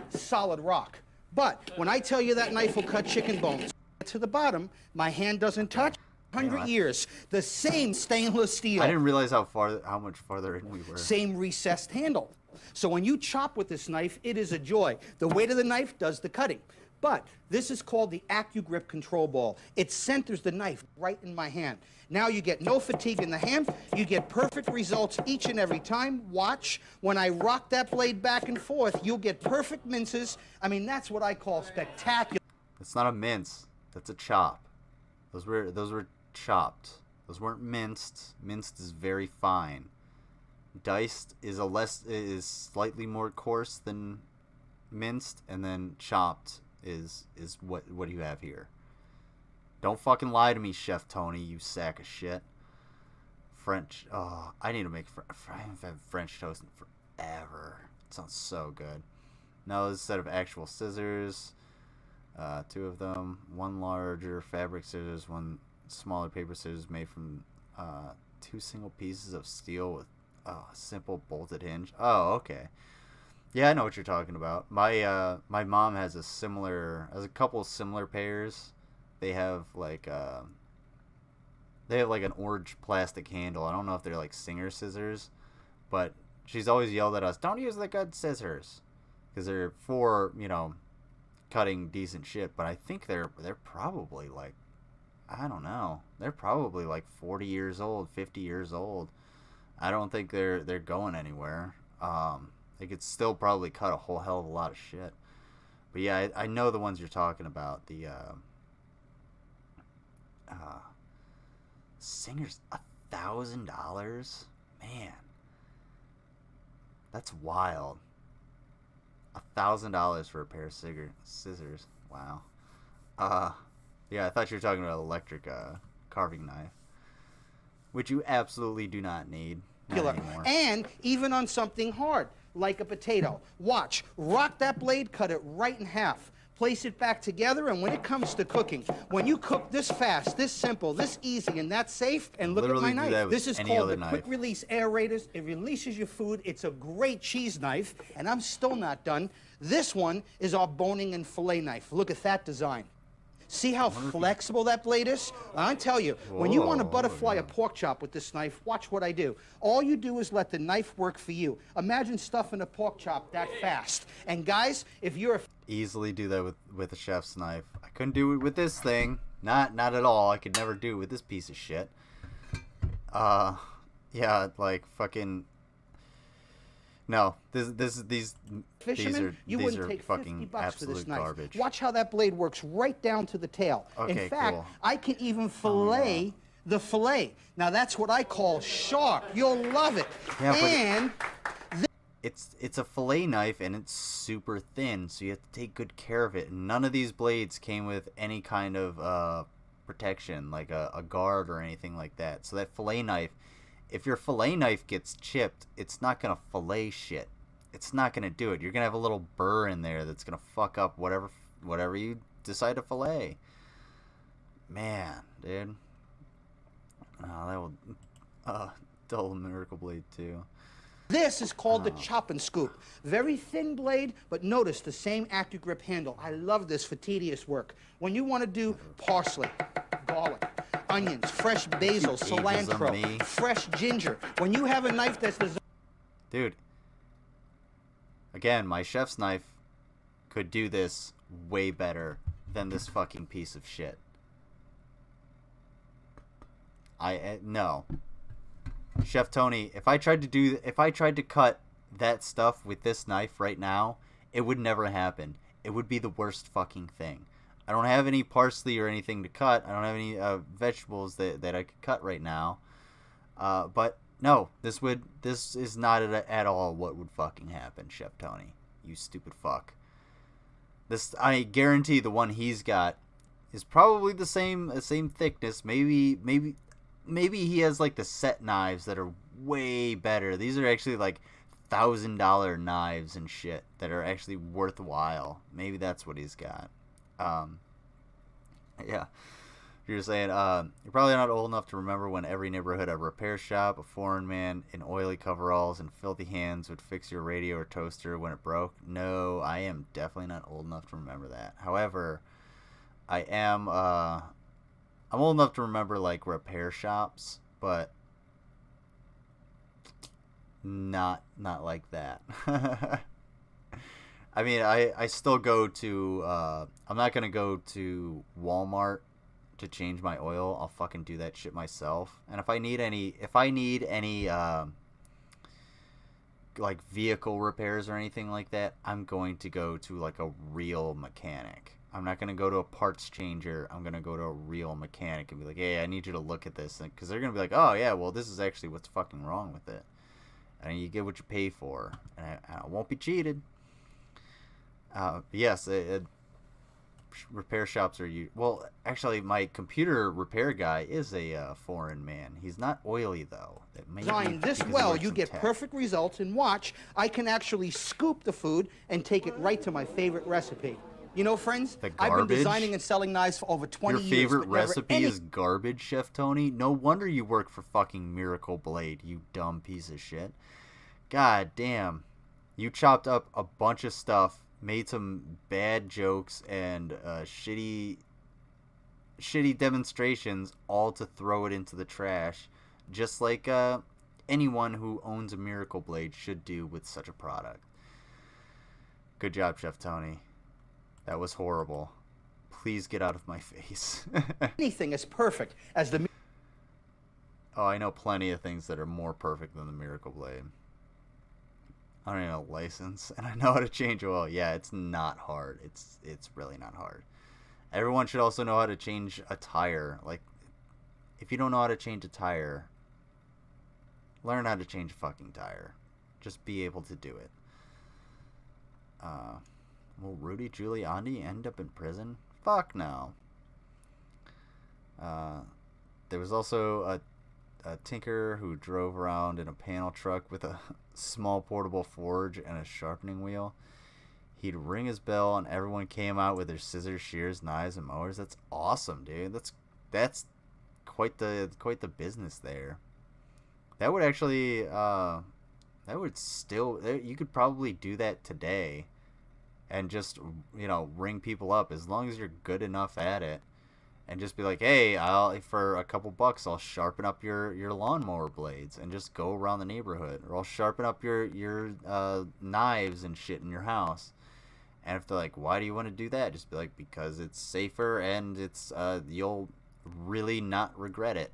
solid rock, but when I tell you that knife will cut chicken bones, to the bottom, my hand doesn't touch. 100 years, the same stainless steel. I didn't realize how much farther in we were. Same recessed handle. So when you chop with this knife, it is a joy. The weight of the knife does the cutting. But this is called the AccuGrip control ball. It centers the knife right in my hand. Now you get no fatigue in the hand. You get perfect results each and every time. Watch. When I rock that blade back and forth, you'll get perfect minces. I mean, that's what I call spectacular. It's not a mince. That's a chop. Those were chopped. Those weren't minced. Minced is very fine. Diced is slightly more coarse than minced, and then chopped is what you have here. Don't fucking lie to me, Chef Tony, you sack of shit. French. Oh, I need to make. I haven't had French toast in forever. It sounds so good. Now, instead of actual scissors. 2 of them, 1 larger fabric scissors, 1 smaller paper scissors made from 2 single pieces of steel with a simple bolted hinge. Oh, okay. Yeah, I know what you're talking about. My mom has a couple of similar pairs. They have like an orange plastic handle. I don't know if they're like Singer scissors, but she's always yelled at us, "Don't use the good scissors," because they're for, you know, cutting decent shit. But I think they're probably like, I don't know, they're probably like 40 years old, 50 years old. I don't think they're going anywhere. They could still probably cut a whole hell of a lot of shit. But yeah, I know the ones you're talking about. The Singer's $1,000, man, that's wild. $1,000 for a pair of scissors. Wow. Yeah, I thought you were talking about electric carving knife, which you absolutely do not need. Not anymore. And even on something hard, like a potato. Watch. Rock that blade, cut it right in half. Place it back together, and when it comes to cooking, when you cook this fast, this simple, this easy, and that safe, and look at my knife. This is called the Quick Release Aerators. It releases your food. It's a great cheese knife, and I'm still not done. This one is our boning and fillet knife. Look at that design. See how flexible that blade is? I tell you, when you want to butterfly a pork chop with this knife, watch what I do. All you do is let the knife work for you. Imagine stuffing a pork chop that fast. And guys, if you're a... Easily do that with a chef's knife. I couldn't do it with this thing. Not at all. I could never do it with this piece of shit. Yeah, like fucking... No, these Fisherman, you wouldn't take fucking $50 for absolute this knife. garbage. Watch how that blade works right down to the tail. Okay, in fact, cool. I can even fillet the fillet. Now that's what I call sharp. You'll love it. Yeah, and it's a fillet knife, and it's super thin, so you have to take good care of it. And none of these blades came with any kind of protection, like a guard or anything like that. So that fillet knife, if your fillet knife gets chipped, it's not gonna fillet shit. It's not gonna do it. You're gonna have a little burr in there that's gonna fuck up whatever you decide to fillet. Man, dude. Oh, that will dull the Miracle Blade too. this is called the chop and scoop. Very thin blade, but notice the same AccuGrip handle. I love this for tedious work. When you want to do parsley, garlic, onions, fresh basil, cilantro, fresh ginger. When you have a knife that's designed... Dude. Again, my chef's knife could do this way better than this fucking piece of shit. No. Chef Tony, if I tried to cut that stuff with this knife right now, it would never happen. it would be the worst fucking thing. I don't have any parsley or anything to cut. I don't have any vegetables that I could cut right now. But no, this is not at all what would fucking happen, Chef Tony. You stupid fuck. I guarantee the one he's got is probably the same thickness. Maybe he has like the set knives that are way better. These are actually like $1,000 knives and shit that are actually worthwhile. Maybe that's what he's got. Yeah. You're saying you're probably not old enough to remember when every neighborhood had a repair shop, a foreign man in oily coveralls and filthy hands would fix your radio or toaster when it broke. No, I am definitely not old enough to remember that. However, I am I'm old enough to remember like repair shops, but not like that. I mean, I still go to I'm not gonna go to Walmart to change my oil. I'll fucking do that shit myself. And if I need any like vehicle repairs or anything like that, I'm going to go to like a real mechanic. I'm not gonna go to a parts changer. I'm gonna go to a real mechanic and be like, hey, I need you to look at this, because they're gonna be like, oh yeah, well this is actually what's fucking wrong with it. And you get what you pay for, and I won't be cheated. Yes, repair shops are well. Actually, my computer repair guy is a foreign man. He's not oily though. Design this well, you get perfect results. And watch, I can actually scoop the food and take it right to my favorite recipe. You know, friends, I've been designing and selling knives for over 20 years. Your favorite recipe is garbage, Chef Tony? No wonder you work for fucking Miracle Blade, you dumb piece of shit. God damn. You chopped up a bunch of stuff, made some bad jokes and shitty demonstrations, all to throw it into the trash, just like anyone who owns a Miracle Blade should do with such a product. Good job, Chef Tony. That was horrible. Please get out of my face. Anything is perfect as the... Oh, I know plenty of things that are more perfect than the Miracle Blade. I don't even know license, and I know how to change oil. Yeah, it's not hard. It's really not hard. Everyone should also know how to change a tire. Like, if you don't know how to change a tire, learn how to change a fucking tire. Just be able to do it. Will Rudy Giuliani end up in prison? Fuck no. There was also a tinker who drove around in a panel truck with a small portable forge and a sharpening wheel. He'd ring his bell and everyone came out with their scissors, shears, knives, and mowers. That's awesome, dude. That's quite the business there. That would actually you could probably do that today and just, ring people up as long as you're good enough at it. And just be like, hey, for a couple bucks, I'll sharpen up your lawnmower blades and just go around the neighborhood. Or I'll sharpen up your knives and shit in your house. And if they're like, why do you want to do that? Just be like, because it's safer and it's you'll really not regret it.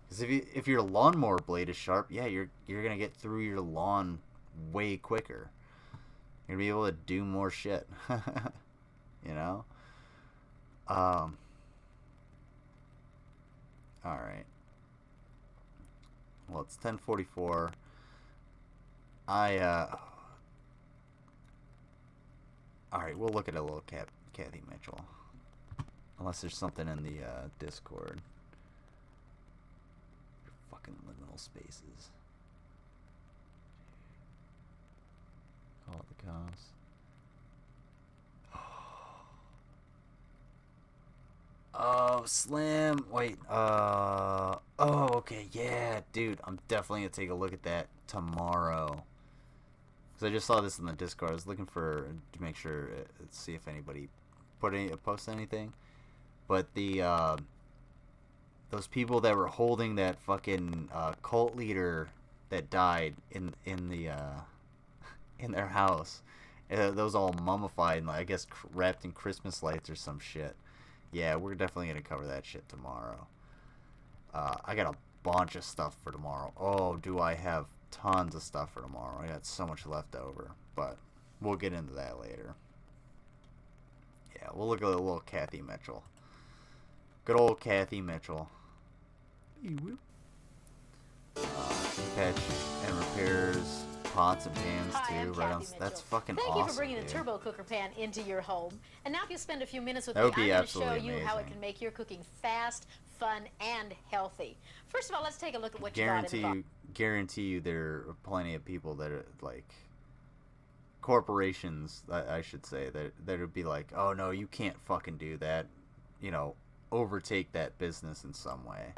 Because if your lawnmower blade is sharp, yeah, you're gonna get through your lawn way quicker. You're gonna be able to do more shit. Alright. Well, it's 10:44. Alright, we'll look at a little Kathy Mitchell. Unless there's something in the Discord. Your fucking liminal spaces. Call it the cops. Oh, Slim. Wait. Oh, okay. Yeah, dude. I'm definitely going to take a look at that tomorrow. Because I just saw this in the Discord. I was looking to make sure, see if anybody posted anything. But those people that were holding that fucking cult leader that died in their house, those all mummified and I guess wrapped in Christmas lights or some shit. Yeah, we're definitely going to cover that shit tomorrow. I got a bunch of stuff for tomorrow. Oh, do I have tons of stuff for tomorrow. I got so much left over. But we'll get into that later. Yeah, we'll look at a little Kathy Mitchell. Good old Kathy Mitchell. Patch and repairs pots and pans too. Right on. That's fucking awesome. Thank you for bringing dude. the turbo cooker pan into your home. And now if you spend a few minutes with That me, would be I'm going to show absolutely you how it amazing. can make your cooking fast, fun, and healthy. First of all, let's take a look at what you got in the box. Guarantee you there are plenty of people that are like corporations, I should say, that would be like, oh no, you can't fucking do that, you know, overtake that business in some way.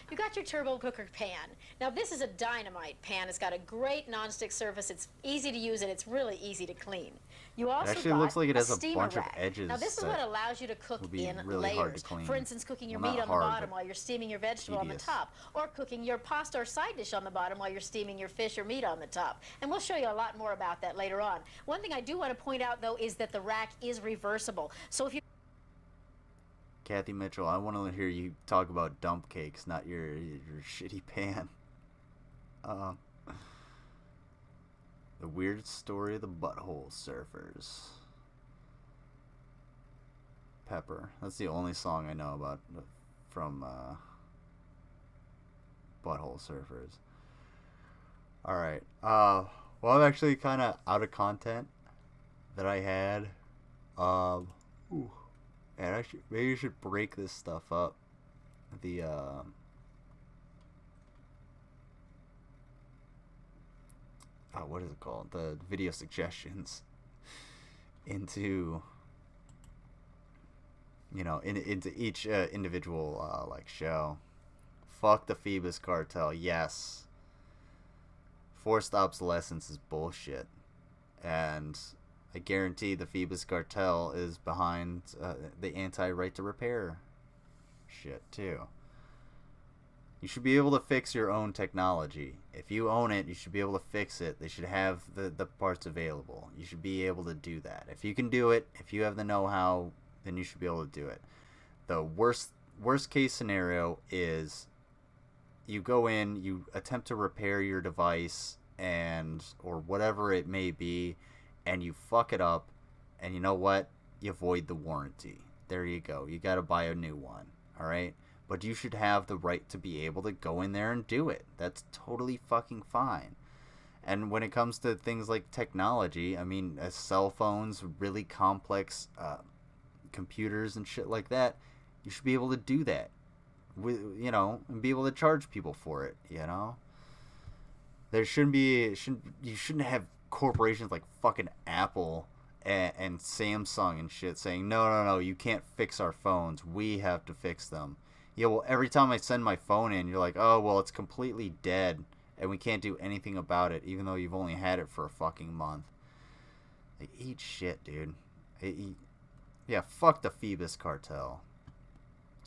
You got your turbo cooker pan. Now this is a dynamite pan. It's got a great nonstick surface. It's easy to use and it's really easy to clean. You also actually got looks like it has a steamer bunch of rack. edges Now this is that what allows you to cook would be in really hard to layers. clean. For instance, cooking your Well, meat not on the hard, bottom but while you're steaming your vegetable on the tedious. top, or cooking your pasta or side dish on the bottom while you're steaming your fish or meat on the top. And we'll show you a lot more about that later on. One thing I do want to point out though is that the rack is reversible. So if you Kathy Mitchell, I want to hear you talk about dump cakes, not your shitty pan. The weird story of the butthole surfers. Pepper. That's the only song I know about from Butthole Surfers. Alright. Well, I'm actually kind of out of content that I had. Ooh. And I should, maybe you should break this stuff up. The what is it called? The video suggestions into, you know, into each individual like show. Fuck the Phoebus cartel. Yes. Forced obsolescence is bullshit, and I guarantee the Phoebus cartel is behind the anti-right to repair shit too. You should be able to fix your own technology. If you own it, you should be able to fix it. They should have the parts available. You should be able to do that. If you can do it, if you have the know-how, then you should be able to do it. The worst case scenario is you go in, you attempt to repair your device or whatever it may be, and you fuck it up, and you know what? You void the warranty. There you go. You got to buy a new one, all right? But you should have the right to be able to go in there and do it. That's totally fucking fine. And when it comes to things like technology, I mean, cell phones, really complex computers and shit like that, you should be able to do that, you know, and be able to charge people for it, you know? You shouldn't have corporations like fucking Apple and Samsung and shit saying, no, you can't fix our phones. We have to fix them. Yeah, well, every time I send my phone in, you're like, oh, well, it's completely dead, and we can't do anything about it, even though you've only had it for a fucking month. Like, eat shit, dude. Yeah, fuck the Phoebus cartel.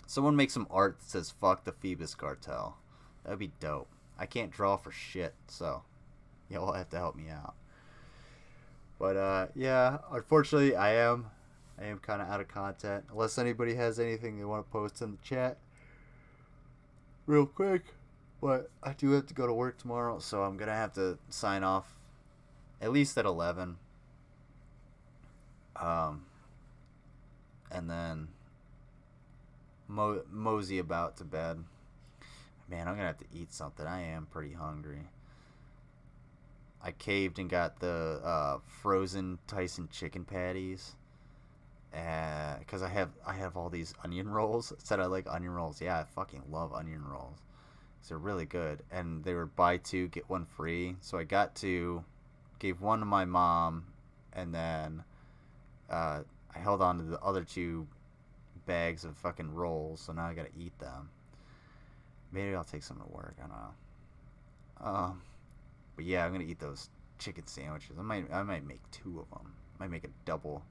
Someone make some art that says, fuck the Phoebus cartel. That'd be dope. I can't draw for shit, so you'll have to help me out. But, yeah, unfortunately, I am kind of out of content. Unless anybody has anything they want to post in the chat real quick. But I do have to go to work tomorrow, so I'm going to have to sign off at least at 11. And then mosey about to bed. Man, I'm going to have to eat something. I am pretty hungry. I caved and got the frozen Tyson chicken patties. Because I have all these onion rolls. It said I like onion rolls. Yeah, I fucking love onion rolls. They're really good. And they were buy two, get one free. So I got two, gave one to my mom, and then I held on to the other two bags of fucking rolls. So now I gotta eat them. Maybe I'll take some to work. I don't know. But yeah, I'm gonna eat those chicken sandwiches. I might make two of them. I might make a double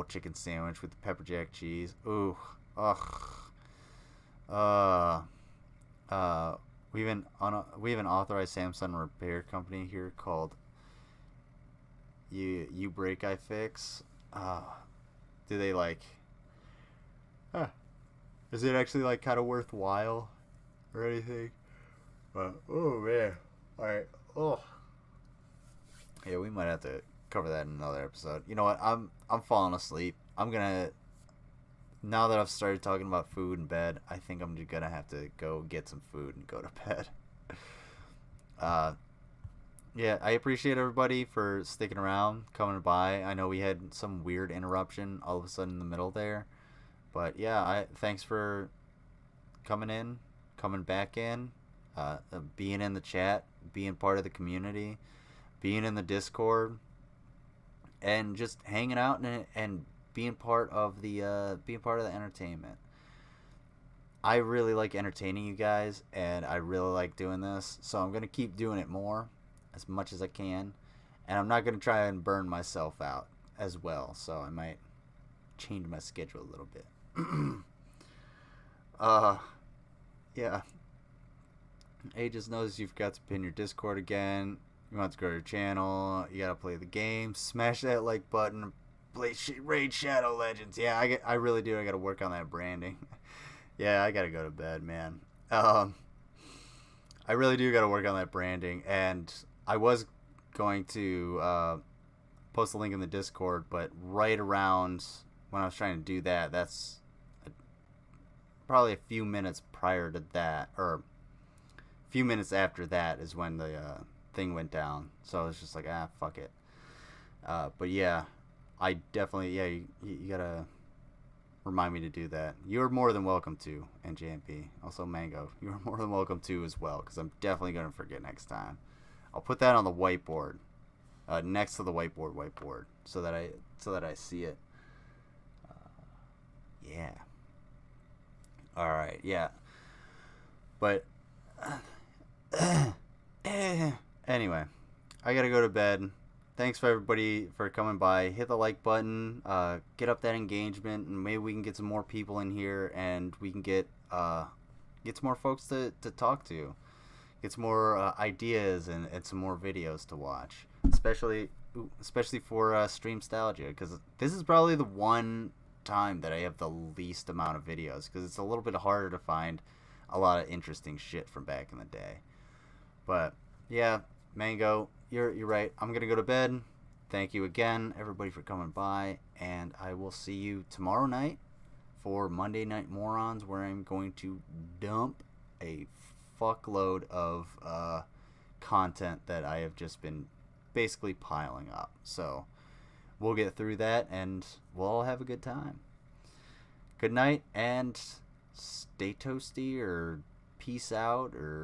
chicken sandwich with the pepper jack cheese. Ooh, ugh. We have an authorized Samsung repair company here called You Break I Fix. Do they like? Is it actually like kind of worthwhile or anything? But oh man, all right. Oh, yeah, we might have to cover that in another episode. You know what? I'm falling asleep. I'm gonna, now that I've started talking about food and bed, I think I'm just gonna have to go get some food and go to bed. Yeah, I appreciate everybody for sticking around, coming by. I know we had some weird interruption all of a sudden in the middle there, but yeah, thanks for coming in, coming back in, being in the chat, being part of the community, being in the Discord, and just hanging out and being part of the entertainment. I really like entertaining you guys, and I really like doing this, so I'm gonna keep doing it more, as much as I can, and I'm not gonna try and burn myself out as well. So I might change my schedule a little bit. Yeah. Hey, just noticed you forgot to pin your Discord again. You want to go to your channel. You gotta play the game. Smash that like button. Play Raid Shadow Legends. Yeah, I really do. I gotta work on that branding. Yeah, I gotta go to bed, man. I really do gotta work on that branding, and I was going to post a link in the Discord, but right around when I was trying to do that, that's probably a few minutes prior to that, or a few minutes after that is when the thing went down. So I was just like, fuck it. But yeah, I definitely, yeah, you gotta remind me to do that. You're more than welcome to, and JMP. Also Mango, you're more than welcome to as well, because I'm definitely gonna forget next time. I'll put that on the whiteboard, next to the whiteboard, so that I see it. Yeah. All right. Yeah. But anyway, I gotta go to bed. Thanks for everybody for coming by. Hit the like button. Get up that engagement, and maybe we can get some more people in here, and we can get some more folks to talk to. Get some more ideas and some more videos to watch, especially for Streamstalgia, because this is probably the one time that I have the least amount of videos, because it's a little bit harder to find a lot of interesting shit from back in the day. But yeah, Mango, you're right. I'm gonna go to bed. Thank you again, everybody, for coming by, and I will see you tomorrow night for Monday Night Morons, where I'm going to dump a fuckload of content that I have just been basically piling up. So we'll get through that, and we'll all have a good time. Good night, and stay toasty, or peace out, or